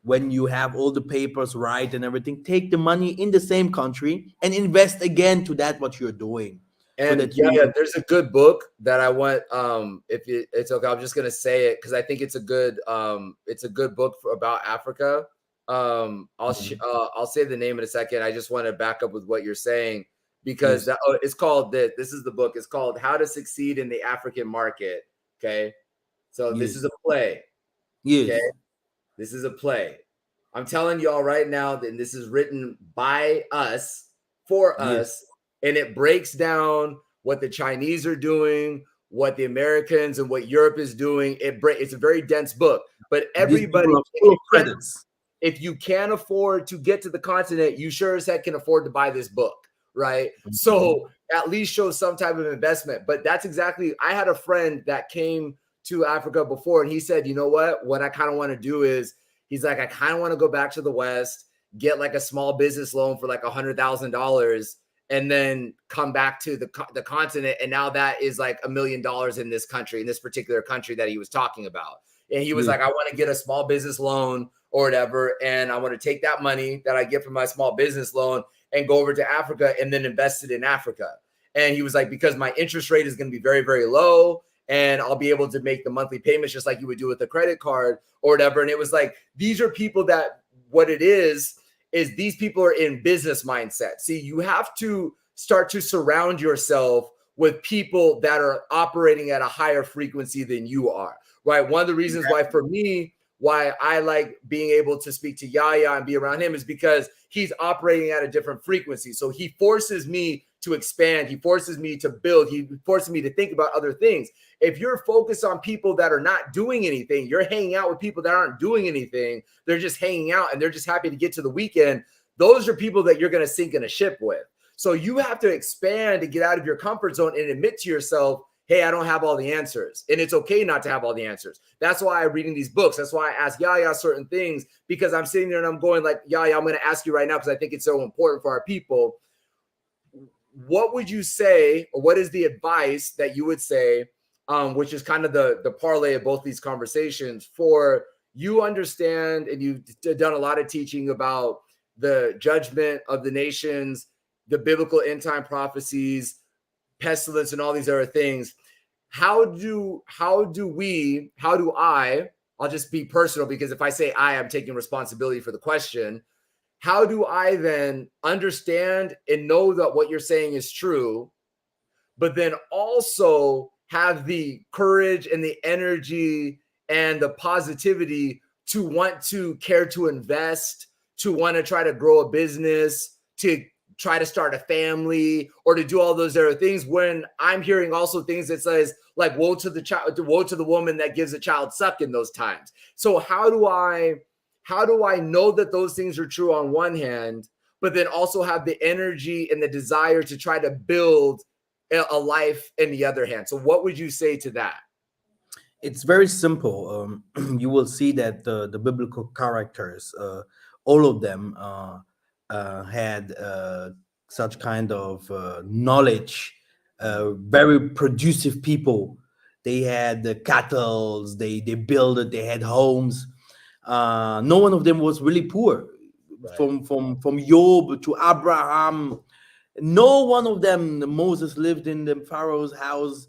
when you have all the papers right and everything, take the money in the same country and invest again to what you're doing. And so there's a good book that I want. If it's okay, I'm just gonna say it because I think it's a good book about Africa. I'll say the name in a second. I just want to back up with what you're saying because it's called this is the book. It's called How to Succeed in the African Market. Okay, so this is a play. Yes. Okay, this is a play. I'm telling y'all right now that this is written by us for us, and it breaks down what the Chinese are doing, what the Americans and what Europe is doing. It's a very dense book, but everybody credits. If you can't afford to get to the continent, you sure as heck can afford to buy this book, right? Mm-hmm. So at least show some type of investment. But that's exactly, I had a friend that came to Africa before, and he said, you know what I kind of want to do is, he's like, I kind of want to go back to the West, get like a small business loan for like $100,000 and then come back to the continent. And now that is like $1 million in this country, in this particular country that he was talking about. And he was like, I want to get a small business loan or whatever. And I want to take that money that I get from my small business loan and go over to Africa and then invest it in Africa. And he was like, because my interest rate is going to be very, very low. and I'll be able to make the monthly payments just like you would do with a credit card or whatever. And it was like, these are people that what it is these people are in business mindset. See, you have to start to surround yourself with people that are operating at a higher frequency than you are, right? One of the reasons why for me, why I like being able to speak to Yaya and be around him is because he's operating at a different frequency. So he forces me to expand. He forces me to build. He forces me to think about other things. If you're focused on people that are not doing anything, you're hanging out with people that aren't doing anything. They're just hanging out and they're just happy to get to the weekend. Those are people that you're going to sink in a ship with. So you have to expand and get out of your comfort zone and admit to yourself, hey, I don't have all the answers. And it's okay not to have all the answers. That's why I'm reading these books. That's why I ask Yaya certain things, because I'm sitting there and I'm going like, Yaya, I'm going to ask you right now because I think it's so important for our people. What would you say, or what is the advice that you would say, which is kind of the parlay of both these conversations, for you understand, and you've done a lot of teaching about the judgment of the nations, the biblical end time prophecies, pestilence, and all these other things. I'll just be personal, because if I say I'm taking responsibility for the question. How do I then understand and know that what you're saying is true, but then also have the courage and the energy and the positivity to want to care to invest, to want to try to grow a business, to try to start a family, or to do all those other things, when I'm hearing also things that says like, woe to the child, woe to the woman that gives a child suck in those times. So how do I know that those things are true on one hand, but then also have the energy and the desire to try to build a life in the other hand? So what would you say to that? It's very simple. You will see that the biblical characters, all of them had such kind of knowledge, very producive people. They had the cattle, they built it, they had homes. No one of them was really poor. Right. From Job to Abraham, no one of them. Moses lived in the Pharaoh's house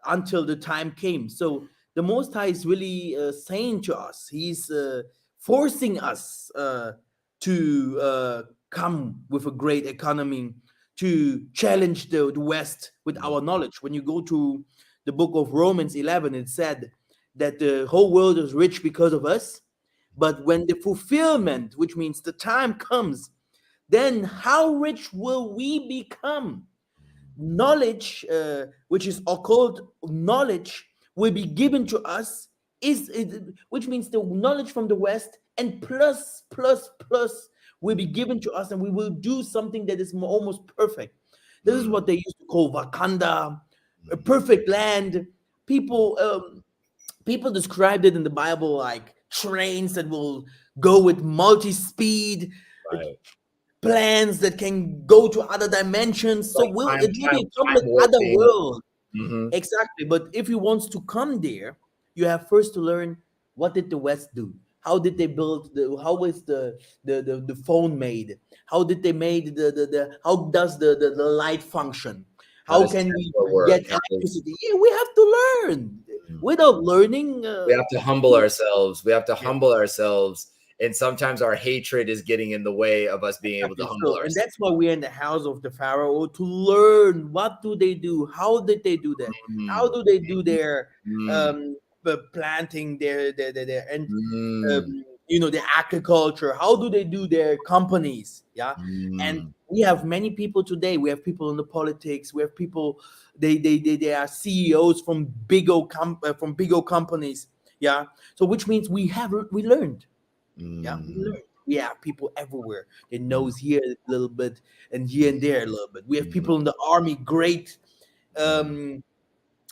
until the time came. So the Most High is really saying to us, He's forcing us to come with a great economy, to challenge the West with our knowledge. When you go to the book of Romans 11, it said that the whole world is rich because of us. But when the fulfillment, which means the time comes, then how rich will we become? Knowledge, which is occult knowledge, will be given to us, which means the knowledge from the West, and plus will be given to us, and we will do something that is almost perfect. This is what they used to call Wakanda, a perfect land. People described it in the Bible like trains that will go with multi-speed, Right. plans that can go to other dimensions. So Like it will become time like other warping. world. Mm-hmm. Exactly. But if you want to come there, you have first to learn, what did the West do? How did they build how is the phone made? How did they made the how does the light function? How How does can we Tesla get work? How does electricity? Yeah, we have to learn. Without learning, we have to humble ourselves? We have to yeah, humble ourselves. And sometimes our hatred is getting in the way of us being able to exactly. humble So, and ourselves. that's why we're in the house of the Pharaoh, to learn what do they do, how did they do that, how Mm, do they do their mm, planting, their and mm, their agriculture, how do they do their companies, yeah. And mm. we have many people today. We have people in the politics. We have people. They are CEOs from from big old companies, yeah. So which means we learned. Yeah, we Mm, learn. We have people everywhere. They mm, knows here a little bit and here and there a little bit. We have mm, people in the army, great mm. um,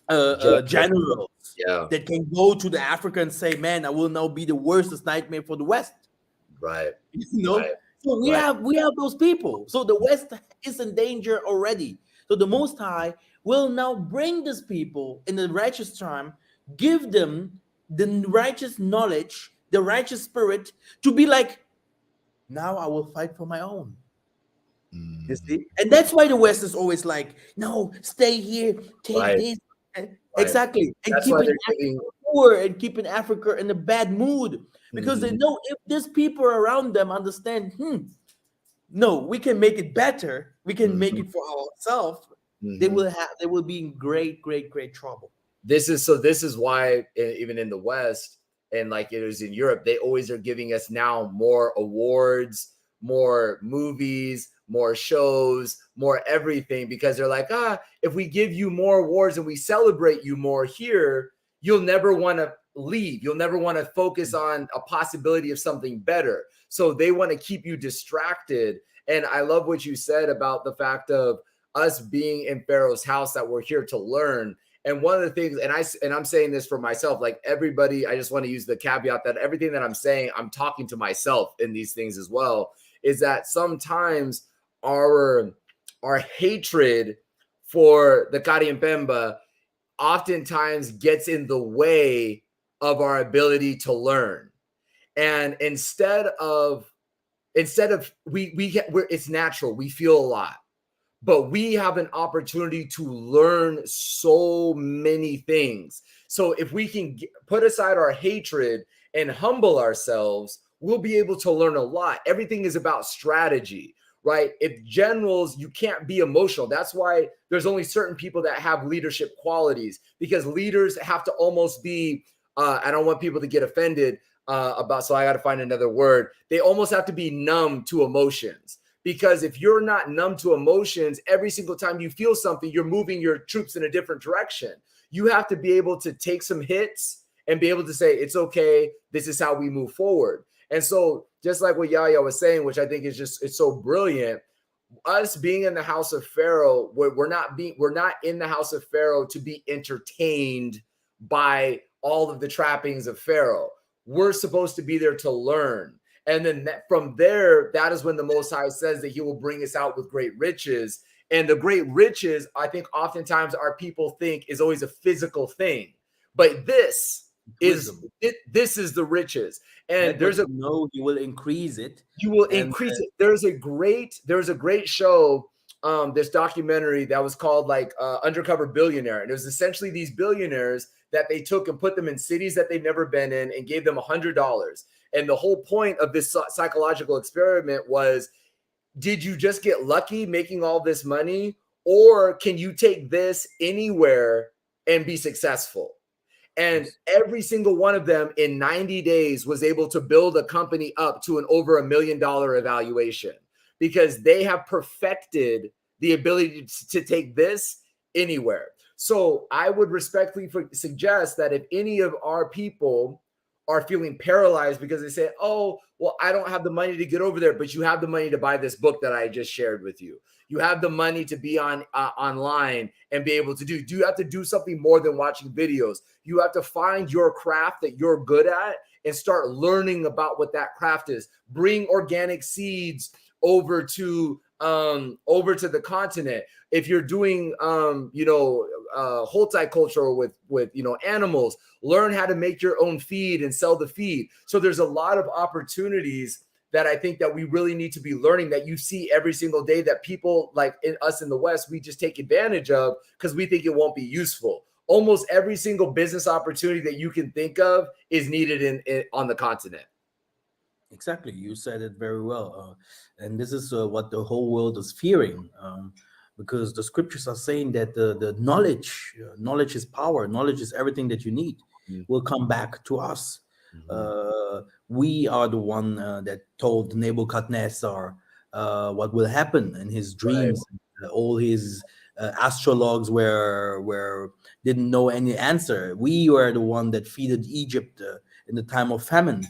General. generals Yeah, that can go to the Africa and say, "Man, I will now be the worstest nightmare for the West." right, You know. right, So right. we have those people. So the West is in danger already. So the Most High will now bring these people in the righteous time, give them the righteous knowledge, the righteous spirit, to be like, now I will fight for my own. You Mm, see? And that's why the West is always like, no, stay here, take right, this. right. Exactly, and That's why keeping they're Africa giving. poor and keeping Africa in a bad mood because they Mhm, know if these people around them understand, no, we can make it better. We can make mhm, it for ourselves. mhm. They will be in great, great, great trouble. This is why even in the West and like it is in Europe, they always are giving us now more awards, more movies, more shows, more everything, because they're like, if we give you more awards and we celebrate you more here, you'll never want to leave. You'll never want to focus on a possibility of something better. So they want to keep you distracted. And I love what you said about the fact of us being in Pharaoh's house, that we're here to learn. And one of the things, and I'm saying this for myself, like everybody, I just want to use the caveat that everything that I'm saying, I'm talking to myself in these things as well, is that sometimes our our hatred for the Karimpemba oftentimes gets in the way of our ability to learn. And instead of we're, it's natural, we feel a lot, but we have an opportunity to learn so many things. So if we can put aside our hatred and humble ourselves, we'll be able to learn a lot. Everything is about strategy, right? If generals, you can't be emotional. That's why there's only certain people that have leadership qualities, because leaders have to almost be, I don't want people to get offended about, so I got to find another word. They almost have to be numb to emotions, because if you're not numb to emotions, every single time you feel something, you're moving your troops in a different direction. You have to be able to take some hits and be able to say, it's okay, this is how we move forward. And so just like what Yaya was saying, which I think is just, it's so brilliant, us being in the house of Pharaoh, we're not in the house of Pharaoh to be entertained by all of the trappings of Pharaoh. We're supposed to be there to learn. And then from there, that is when the Most High says that he will bring us out with great riches. And the great riches, I think oftentimes our people think is always a physical thing. But It's wisdom. this is the riches. And Let what you know, you will increase it, you will and increase it. There's a great show, this documentary that was called like Undercover Billionaire. And it was essentially these billionaires that they took and put them in cities that they've never been in and gave them $100. And the whole point of this psychological experiment was, did you just get lucky making all this money? Or can you take this anywhere and be successful? And yes, every single one of them in 90 days was able to build a company up to an over $1 million evaluation, because they have perfected the ability to take this anywhere. So I would respectfully suggest that if any of our people are feeling paralyzed because they say, oh, well, I don't have the money to get over there, but you have the money to buy this book that I just shared with you. You have the money to be on online and be able to do you have to do something more than watching videos? You have to find your craft that you're good at and start learning about what that craft is. Bring organic seeds over to the continent. If you're doing horticulture with animals, learn how to make your own feed and sell the feed. So there's a lot of opportunities that I think that we really need to be learning, that you see every single day, that people like us in the West, we just take advantage of because we think it won't be useful. Almost every single business opportunity that you can think of is needed on the continent. exactly. You said it very well, and this is what the whole world is fearing, because the scriptures are saying that the knowledge is power, knowledge is everything that you need, will come back to us. Mm-hmm. We are the one that told Nebuchadnezzar what will happen in his Right. dreams. All his astrologues were didn't know any answer. We were the one that feeded Egypt in the time of famine.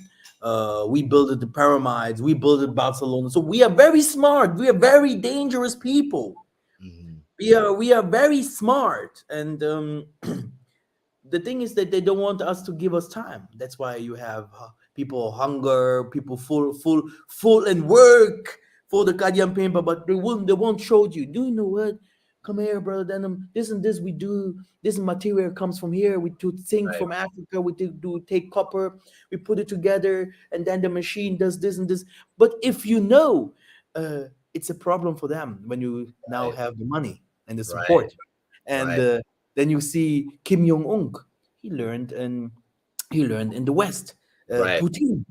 We built the pyramids. We built Barcelona. So we are very smart. We are very dangerous people. Mm-hmm. We are very smart, and the thing is that they don't want us to give us time. That's why you have people hunger, people full and work for the Kadian paper, but they won't show you. Do you know what? Come here, brother Denim. This and this we do. This material comes from here. We do zinc Right. from Africa. We do take copper. We put it together, and then the machine does this and this. But if you know, it's a problem for them when you now Right. have the money and the Right. support, and Right. Then you see Kim Jong-un. He learned in he learned in the West. Right. Putin,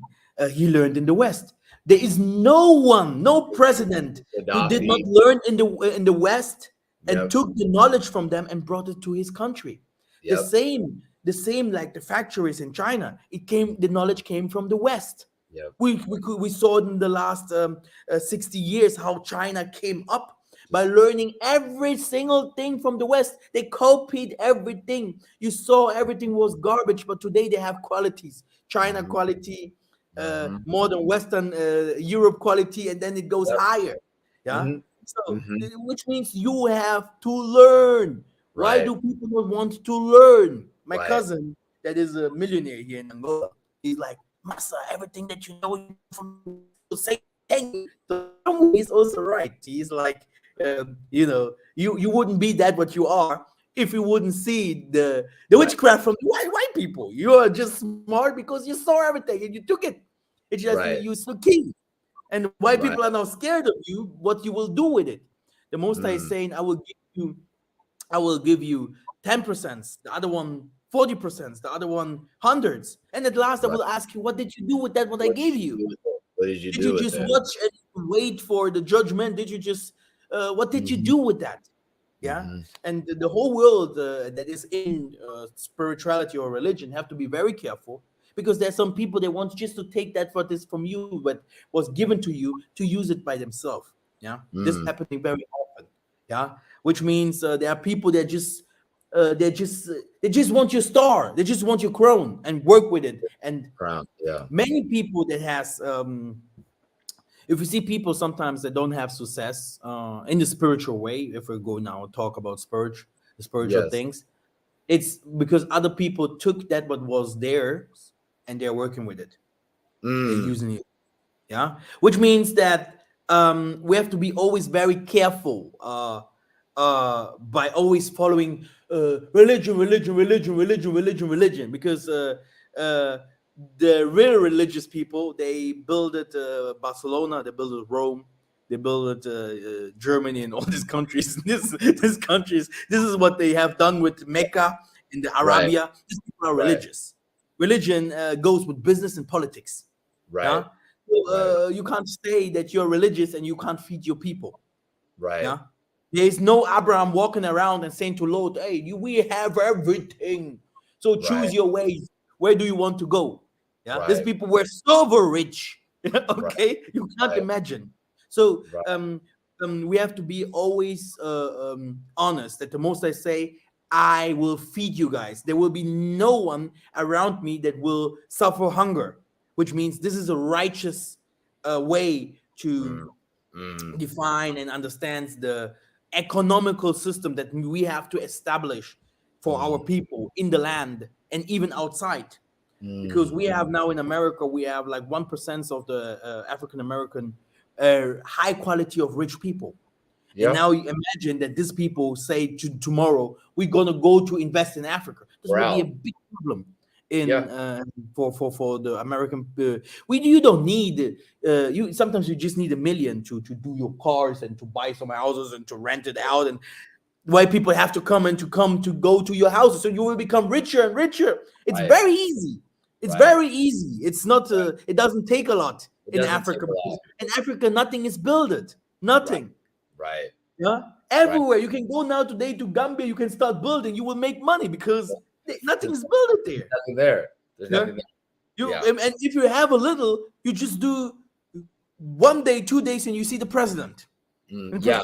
he learned in the West. There is no one, no president who did not Gaddafi. learn in the West and Yep. took the knowledge from them and brought it to his country. The Yep. same, the same like the factories in China. The knowledge came from the West. Yep. We saw in the last 60 years how China came up by learning every single thing from the West. They copied everything. You saw everything was garbage, but today they have qualities. China Mhm. quality, Mhm. modern Western Europe quality, and then it goes Yep. higher. Yeah. Mhm. So, Mhm. which means you have to learn. Why Right. do people not want to learn? My Right. cousin, that is a millionaire here in Angola, he's like, Massa, everything that you know from the West. So say thank you. So he's also right. He's like, you wouldn't be that what you are if you wouldn't see the Right. witchcraft from the white people. You are just smart because you saw everything and you took it. It's just Right. you the key. And white Right. people are now scared of you, what you will do with it. The Most High is Mm. saying, I will give you 10%, the other one 40%, the other one hundreds. And at last I Right. will ask you, what did you do with that, what I What did gave you you? do with it? What did you Did do you with just it? watch and wait for the judgment? Did you just, what did you Mhm. do with that? Yeah. Mhm. And the whole world that is in spirituality or religion have to be very careful because there's some people that want just to take that what is from you, but was given to you to use it by themselves. Yeah. This is Mm. happening very often. Yeah. Which means there are people that they just want your star. They just want your crown and work with it. And Crown. Yeah. many people that has if you see people sometimes that don't have success in the spiritual way, if we go now and talk about spiritual Yes. things, it's because other people took that what was theirs and they're working with it. They're Mm. using it. Yeah, which means that we have to be always very careful by always following religion, because uh, the real religious people, they build it Barcelona, they build it Rome, they build it Germany and all these countries. These countries, this is what they have done with Mecca in the Right. Arabia. These people are Right. religious. Religion goes with business and politics. Right. Yeah. So, Right. you can't say that you're religious and you can't feed your people. Right. Yeah. There is no Abraham walking around and saying to Lord, hey, we have everything. So Right. choose your ways. Where do you want to go? Yeah. These Right. people were so rich. Right. Okay. You can't Right. imagine. So Right. we have to be always honest that the most I say, I will feed you guys. There will be no one around me that will suffer hunger, which means this is a righteous way to Mm. Mm. define and understands the economical system that we have to establish for our Mm. people in the land and even outside, because Mm. we have now in America, we have like 1% of the African American high quality of rich people. And Yeah. now you imagine that these people say tomorrow we're gonna go to invest in Africa. This We're will be a out. big problem Yeah. in for the American. You don't need you sometimes you just need a million to do your cars and to buy some houses and to rent it out, and why people have to come to go to your houses, so you will become richer and richer. It's Right. very easy. It's Right. very easy. It's not. It doesn't take a lot It in doesn't take Africa, a because lot. in Africa nothing is built. Right. Nothing. Right. Yeah, Right. everywhere you can go now today to Gambia, you can start building. You will make money because nothing There's is built there. nothing there. There's Yeah, nothing there. you Yeah. and if you have a little, you just do 1 day, 2 days, and you see the president. Mm. And Yeah.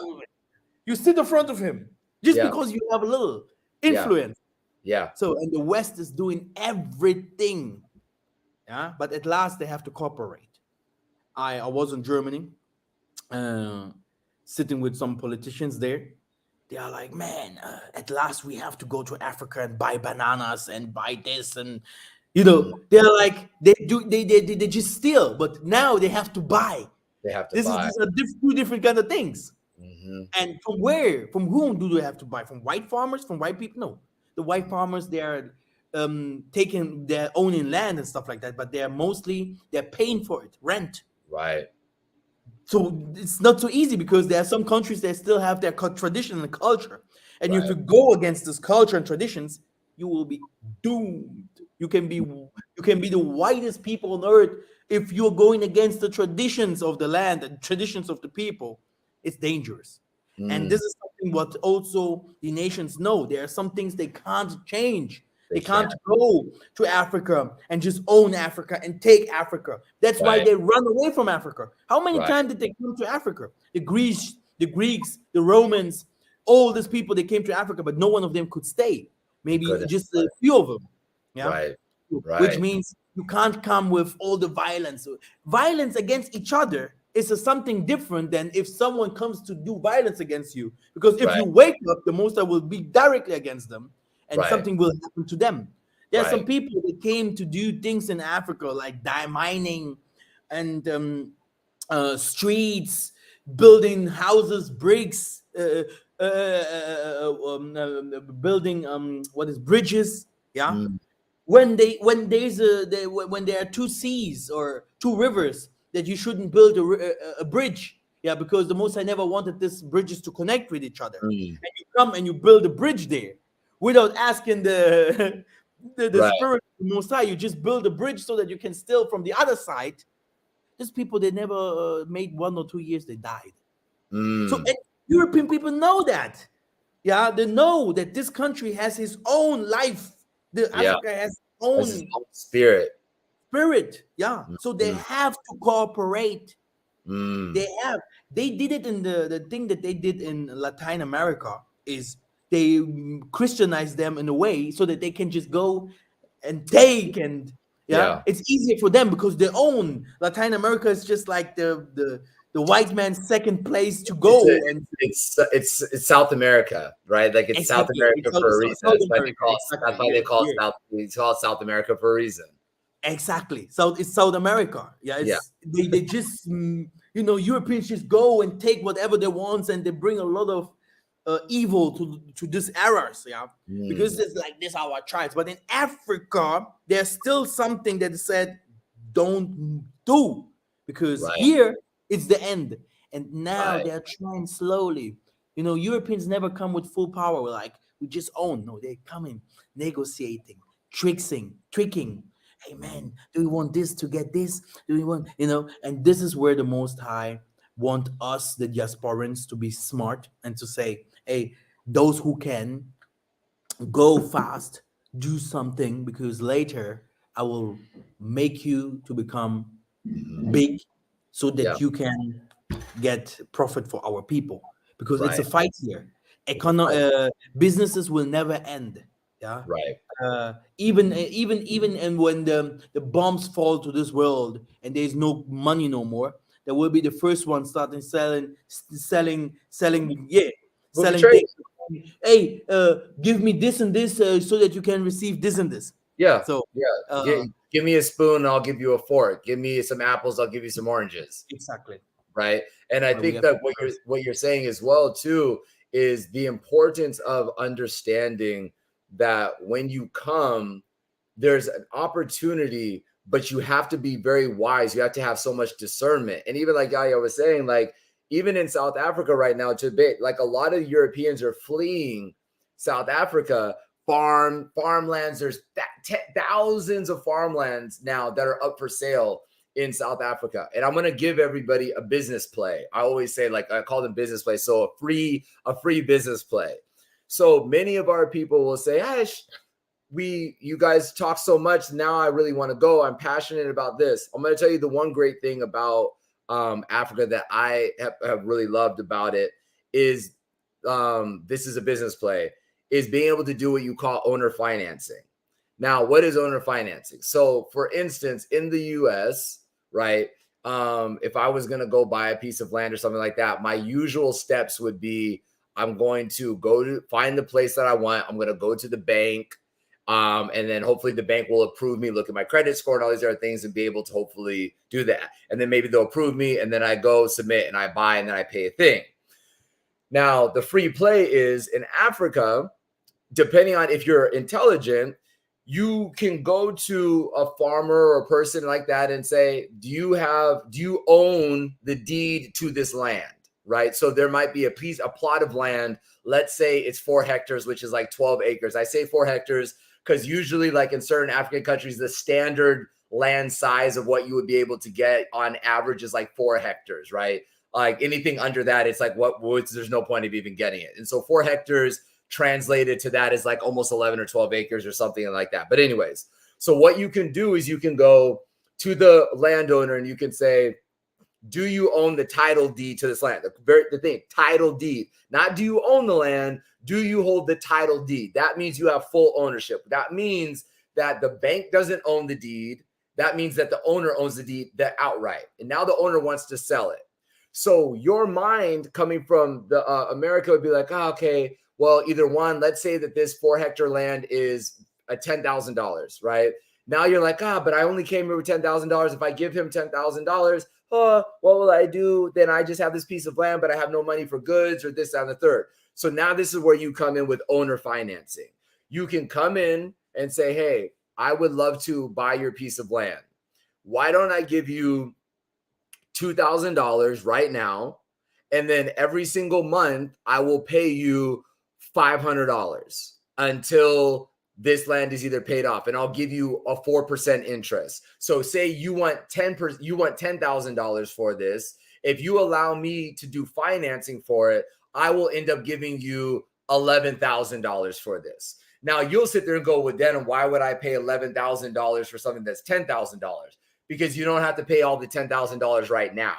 you sit in front of him just Yeah. because you have a little Yeah. influence. Yeah. So, and the West is doing everything. Yeah, but at last they have to cooperate. I was in Germany, uh, sitting with some politicians there. They are like, man, at last we have to go to Africa and buy bananas and buy this, and Mm. they're like, they just steal, but now they have to buy. They have to This is buy. these are two different kind of things. Hmm. And from where? From whom do they have to buy? From white farmers? From white people? No, the white farmers, they are taking their owning land and stuff like that, but they're paying for it, rent. Right. So it's not so easy because there are some countries that still have their tradition and culture. And if Right. you go against this culture and traditions, you will be doomed. You can be the whitest people on earth. If you're going against the traditions of the land and traditions of the people, it's dangerous. And Mm, this is something what also the nations know. There are some things they can't change. they They can't can't. go to Africa and just own Africa and take Africa. That's why Right. they run away from Africa. How many Right. times did they come to Africa? The Greeks, the Romans, all these people, they came to Africa, but no one of them could stay. They Maybe couldn't. just a few of them. Yeah. Right. Which Right. means you can't come with all the violence. Violence against each other is something different than if someone comes to do violence against you. Because if Right. you wake up, the monster will be directly against them and Right. something will happen to them. There are some Right. people that came to do things in Africa like mining and streets, building houses, bricks, building what is bridges. Yeah, Mm, when there are two seas or two rivers that you shouldn't build a bridge. Yeah, because the Most High never wanted these bridges to connect with each other. mm. And you come and you build a bridge there without asking the the Right. spirit of the Most High. You just build a bridge so that you can steal from the other side. These people, they never made 1 or 2 years, they died. So Mm. and European people know that. Yeah, they know that this country has its own life. The Yeah. Africa has its That's his own own spirit. spirit. Yeah. So they Mm. have to cooperate. Mm. They have. They did it in the thing that they did in Latin America is they Christianized them in a way so that they can just go and take and yeah, Yeah. it's easier for them because they own Latin America is just like the white man's second place to It's a, go and it's South America, right? Like it's South exactly America it's South, for a South reason. South That's why they America call exactly that's why they yeah call yeah South we call it South America for a reason. exactly so it's South America yeah Yeah. it's they just Europeans just go and take whatever they want and they bring a lot of evil to these eras yeah because Mm. it's like this our tribes but in Africa there's still something that said don't do because Right. here it's the end and now Right. they're trying slowly Europeans never come with full power like we just own no they come in negotiating tricking hey man do we want this to get this do we want and this is where the Most High want us the diasporans to be smart and to say hey those who can go fast do something because later I will make you to become Mhm. big so Yeah. that you can get profit for our people because it's a Right. fight here It's a fight. businesses will never end yeah Right. even and when the bombs fall to this world and there's no money no more there will be the first one starting selling yeah We'll be selling trading. things hey give me this and this so that you can receive this and this Yeah. so Yeah. uh Give me a spoon, and I'll give you a fork. Give me some apples, I'll give you some oranges. exactly Right. And I why we think have that to what you're saying as well too is the importance of understanding that when you come, there's an opportunity, but you have to be very wise. You have to have so much discernment. And even like Yaya was saying, like even in South Africa right now, to bit, like a lot of Europeans are fleeing South Africa. Farmlands, there's thousands of farmlands now that are up for sale in South Africa. And I'm going to give everybody a business play. I always say, like, I call them business plays. So a free business play. So many of our people will say, Ash, you guys talk so much. Now I really want to go. I'm passionate about this. I'm going to tell you the one great thing about Africa that I have really loved about it is this is a business play, is being able to do what you call owner financing. Now, what is owner financing? So for instance, in the US, right, if I was going to go buy a piece of land or something like that, my usual steps would be I'm going to go to find the place that I want. I'm going to go to the bank. And then hopefully the bank will approve me, look at my credit score and all these other things and be able to hopefully do that. And then maybe they'll approve me and then I go submit and I buy and then I pay a thing. Now, the free play is in Africa, depending on if you're intelligent, you can go to a farmer or a person like that and say, do you own the deed to this land? right? So there might be a plot of land. Let's say it's 4 hectares, which is like 12 acres. I say 4 hectares because usually, like in certain African countries, the standard land size of what you would be able to get on average is like 4 hectares, right? Like anything under that, it's like there's no point of even getting it. And so 4 hectares translated to that is like almost 11 or 12 acres or something like that. But anyways, so what you can do is you can go to the landowner and you can say, do you own the title deed to this land? The thing, title deed, not do you own the land? Do you hold the title deed? That means you have full ownership. That means that the bank doesn't own the deed. That means that the owner owns the deed outright. And now the owner wants to sell it. So your mind coming from the America would be like, oh, okay, well, either one, let's say that this 4 hectare land is a $10,000, right? Now you're like, but I only came here with $10,000. If I give him $10,000, what will I do? Then I just have this piece of land, but I have no money for goods or this, that, and the third. So now this is where you come in with owner financing. You can come in and say, hey, I would love to buy your piece of land. Why don't I give you $2,000 right now? And then every single month, I will pay you $500 until this land is either paid off, and I'll give you a 4% interest. So say you want $10,000 for this. If you allow me to do financing for it, I will end up giving you $11,000 for this. Now you'll sit there and go, well, then why would I pay $11,000 for something that's $10,000? Because you don't have to pay all the $10,000 right now.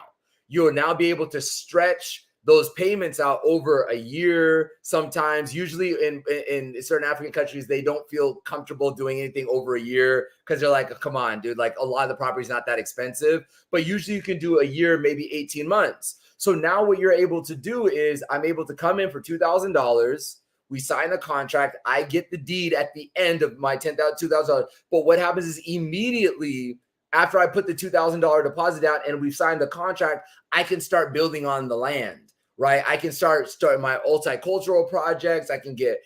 You'll now be able to stretch those payments out over a year. Sometimes, usually in certain African countries, they don't feel comfortable doing anything over a year because they're like, come on, dude, like a lot of the property is not that expensive. But usually you can do a year, maybe 18 months. So now what you're able to do is I'm able to come in for $2,000. We sign a contract. I get the deed at the end of my $2,000. But what happens is immediately after I put the $2,000 deposit down and we've signed the contract, I can start building on the land. Right, I can start my multicultural projects. I can get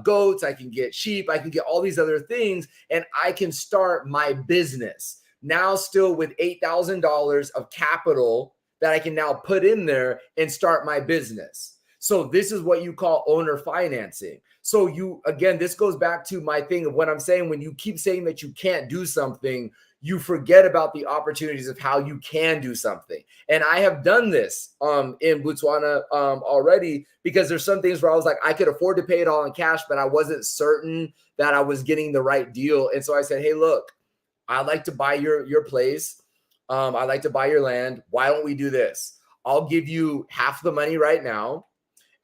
goats. I can get sheep. I can get all these other things, and I can start my business now. Still with $8,000 of capital that I can now put in there and start my business. So this is what you call owner financing. So this goes back to my thing of what I'm saying. When you keep saying that you can't do something, you forget about the opportunities of how you can do something. And I have done this in Botswana already, because there's some things where I was like, I could afford to pay it all in cash, but I wasn't certain that I was getting the right deal. And so I said, hey, look, I'd like to buy your place. I'd like to buy your land. Why don't we do this? I'll give you half the money right now.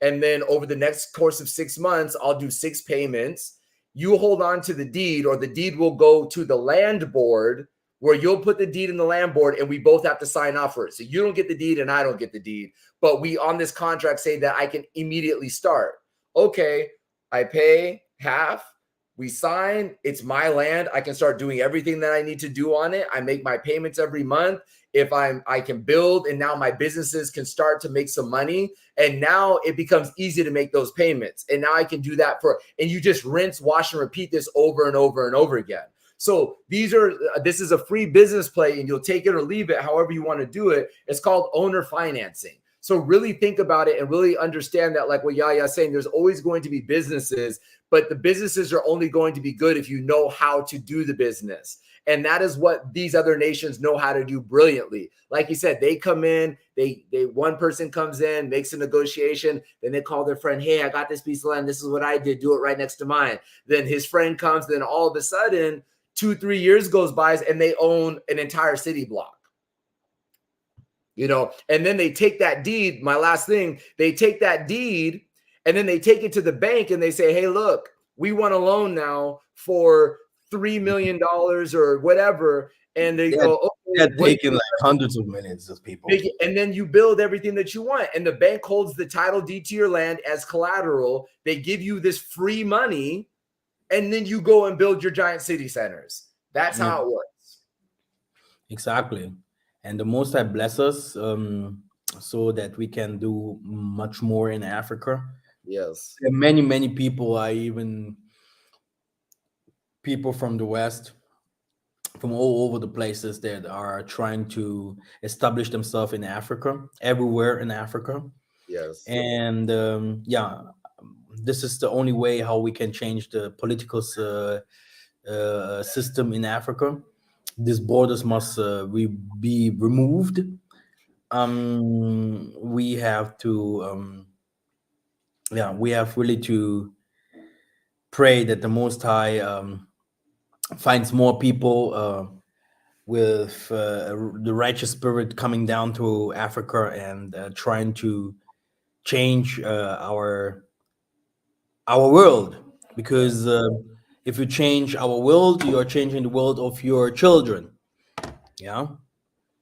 And then over the next course of 6 months, I'll do 6 payments. You hold on to the deed, or the deed will go to the land board, where you'll put the deed in the land board and we both have to sign off for it. So you don't get the deed and I don't get the deed, but we on this contract say that I can immediately start. Okay, I pay half, we sign, it's my land. I can start doing everything that I need to do on it. I make my payments every month. If I can build, and now my businesses can start to make some money. And now it becomes easy to make those payments. And now I can do that and you just rinse, wash, and repeat this over and over and over again. So this is a free business play, and you'll take it or leave it however you want to do it. It's called owner financing. So really think about it and really understand that, like what Yaya's saying, there's always going to be businesses, but the businesses are only going to be good if you know how to do the business. And that is what these other nations know how to do brilliantly. Like you said, they come in, one person comes in, makes a negotiation, then they call their friend, hey, I got this piece of land. This is what I did. Do it right next to mine. Then his friend comes, then all of a sudden, 2-3 years goes by and they own an entire city block. And then they take that deed. My last thing, they take that deed and then they take it to the bank and they say, hey, look, we want a loan now for $3 million or whatever. And they go, okay, they're taking like hundreds of millions of people. And then you build everything that you want. And the bank holds the title deed to your land as collateral. They give you this free money. And then you go and build your giant city centers. That's how it works. Exactly. And the Most High bless us so that we can do much more in Africa. Yes. There are many, many people, even people from the West, from all over the places that are trying to establish themselves in Africa, everywhere in Africa. Yes. And yeah, this is the only way how we can change the political system in Africa. These borders must be removed. We have to, yeah, we have really to pray that the Most High finds more people with the righteous spirit coming down to Africa and trying to change our world. Yeah. Because if you change our world, you are changing the world of your children. Yeah.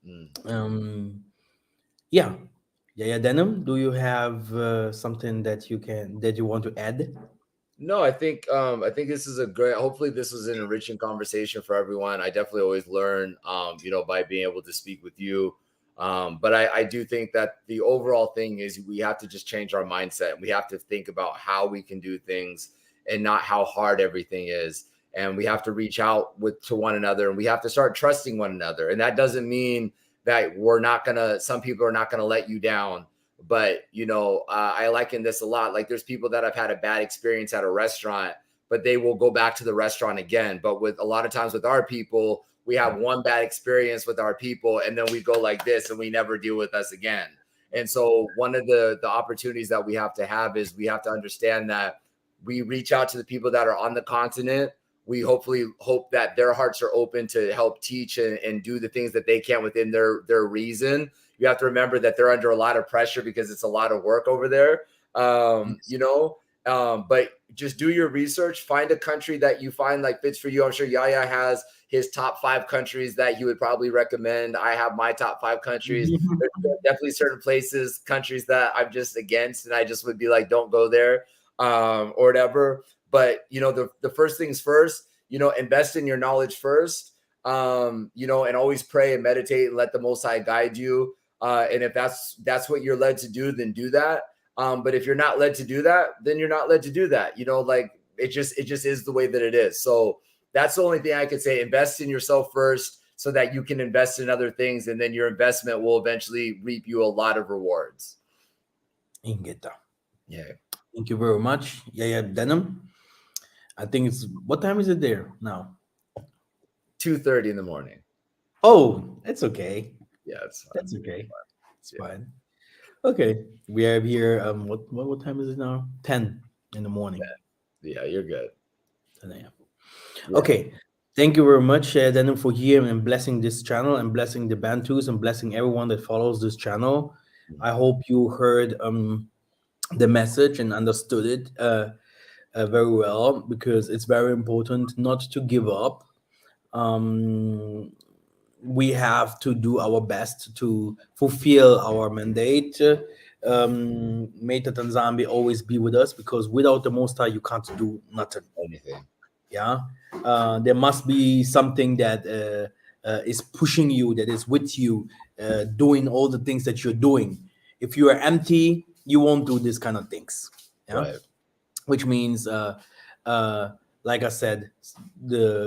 Mm. Um, yeah. Yeah. Yeah. Denim, do you have something that you want to add? No, I think this is a great, hopefully this was an enriching conversation for everyone. I definitely always learn by being able to speak with you. But I do think that the overall thing is we have to just change our mindset. We have to think about how we can do things and not how hard everything is. And we have to reach out to one another, and we have to start trusting one another. And that doesn't mean that some people are not gonna let you down. But I liken this a lot. Like, there's people that have had a bad experience at a restaurant, but they will go back to the restaurant again. But with a lot of times with our people, we have one bad experience with our people, and then we go like this, and we never deal with us again. And so one of the opportunities that we have to have is we have to understand that we reach out to the people that are on the continent. We hopefully hope that their hearts are open to help teach and do the things that they can within their reason. You have to remember that they're under a lot of pressure because it's a lot of work over there. But just do your research, find a country that you find like fits for you. I'm sure Yaya has his top 5 countries that he would probably recommend. I have my top 5 countries. There's definitely certain countries that I'm just against, and I just would be like, don't go there, or whatever. But the first things first, invest in your knowledge first, and always pray and meditate and let the Most High guide you. And if that's what you're led to do, then do that. But if you're not led to do that, then you're not led to do that. Like it just is the way that it is. So that's the only thing I could say. Invest in yourself first so that you can invest in other things, and then your investment will eventually reap you a lot of rewards. Ingeta. Yeah. Thank you very much. Yeah, Denim. I think what time is it there now? 2:30 in the morning. Oh, that's okay. Yeah, it's fine. That's okay. It's fine. Okay, we are here. What time is it now? 10 in the morning. Yeah, you're good. 10 a.m. Yeah. Okay, thank you very much, Denim, for here and blessing this channel and blessing the Bantus and blessing everyone that follows this channel. I hope you heard the message and understood it very well, because it's very important not to give up. We have to do our best to fulfill our mandate. May the Tanzambi always be with us, because without the Most High, you can't do nothing. Anything. Yeah, there must be something that is pushing you, that is with you, doing all the things that you're doing. If you are empty, you won't do this kind of things. Yeah, Right. which means, like I said,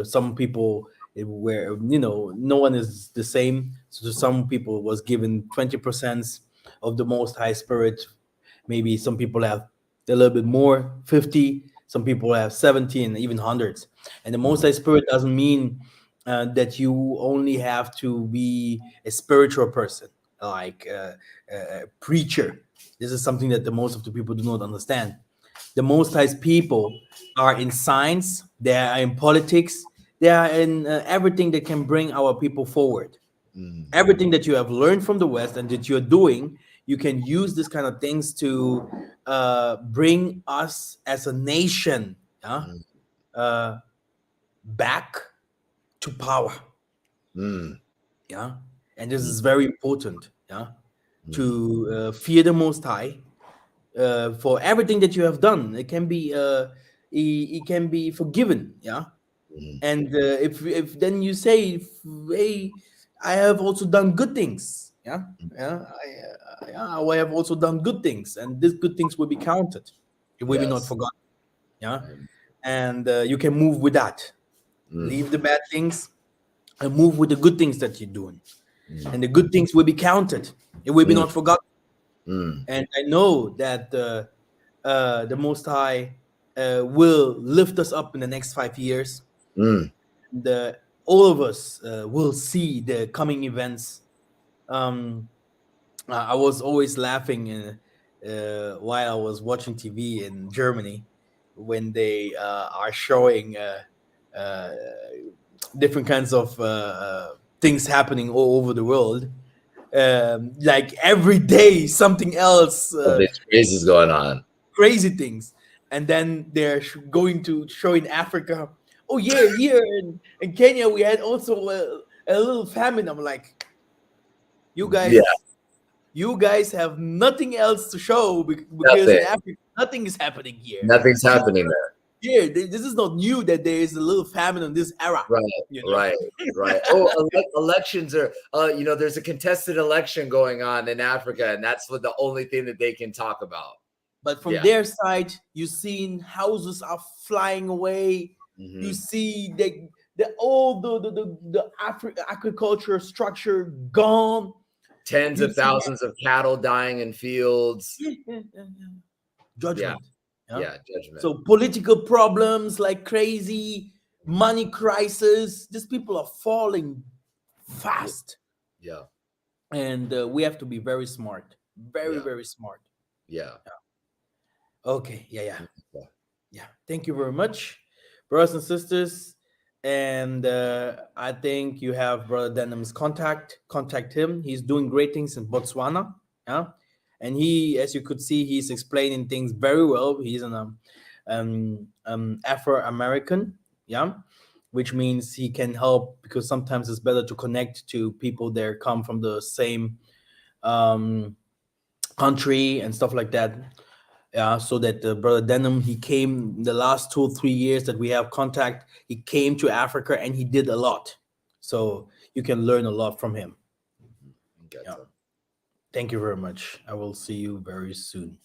some people where no one is the same. So to some people was given 20% of the Most High Spirit. Maybe some people have a little bit more, 50. Some people have 70 and even hundreds. And the Most High Spirit doesn't mean that you only have to be a spiritual person, like a preacher. This is something that the most of the people do not understand. The Most High's people are in science, they are in politics, they are in everything that can bring our people forward. Everything that you have learned from the West and that you're doing, you can use this kind of things to bring us as a nation, back to power. Yeah, and this is very important. Yeah, to fear the Most High for everything that you have done. It can be it can be forgiven. Yeah, and if then you say, hey, I have also done good things. Yeah, I have also done good things, and these good things will be counted. It will be not Yes. forgotten. Yeah, and you can move with that. Leave the bad things, and move with the good things that you're doing, Mm, and the good things will be counted. It will be mm, not forgotten. mm, And I know that the Most High will lift us up in the next 5 years. mm. The All of us will see the coming events. Um, I was always laughing while I was watching TV in Germany when they are showing uh, different kinds of things happening all over the world. Like every day, something else, Something crazy is going on. crazy things, and then they're going to show in Africa. Oh yeah, here in Kenya we had also a little famine. I'm like, you Yeah, guys you guys have nothing else to show because nothing. in Africa nothing is happening here. Nothing's So happening there. yeah, this is not new that there is a little famine in this era. Right, You know, right, right. Oh, elections are, there's a contested election going on in Africa, and that's what the only thing that they can talk about. but from Yeah. their side, you seen houses are flying away. You Hmm. see the all the agriculture structure gone. Tens You of see thousands of cattle dying in fields. Yeah, judgment. Yeah. yeah, judgment. So political problems like crazy, money crisis. These people are falling Yeah, fast, yeah, and we have to be very smart, very yeah, very smart. yeah. Okay, yeah, yeah, Yeah. yeah. Thank you very much, brothers and sisters. And I think you have Brother Denim's contact. Contact him. He's doing great things in Botswana. Yeah, and he, as you could see, he's explaining things very well. He's an Afro American. Yeah, which means he can help because sometimes it's better to connect to people that come from the same um, country and stuff like that. Yeah, so that Brother Denim, he came the last 2 or 3 years that we have contact. He came to Africa and he did a lot. So you can learn a lot from him. Got Yeah. some. Thank you very much. I will see you very soon.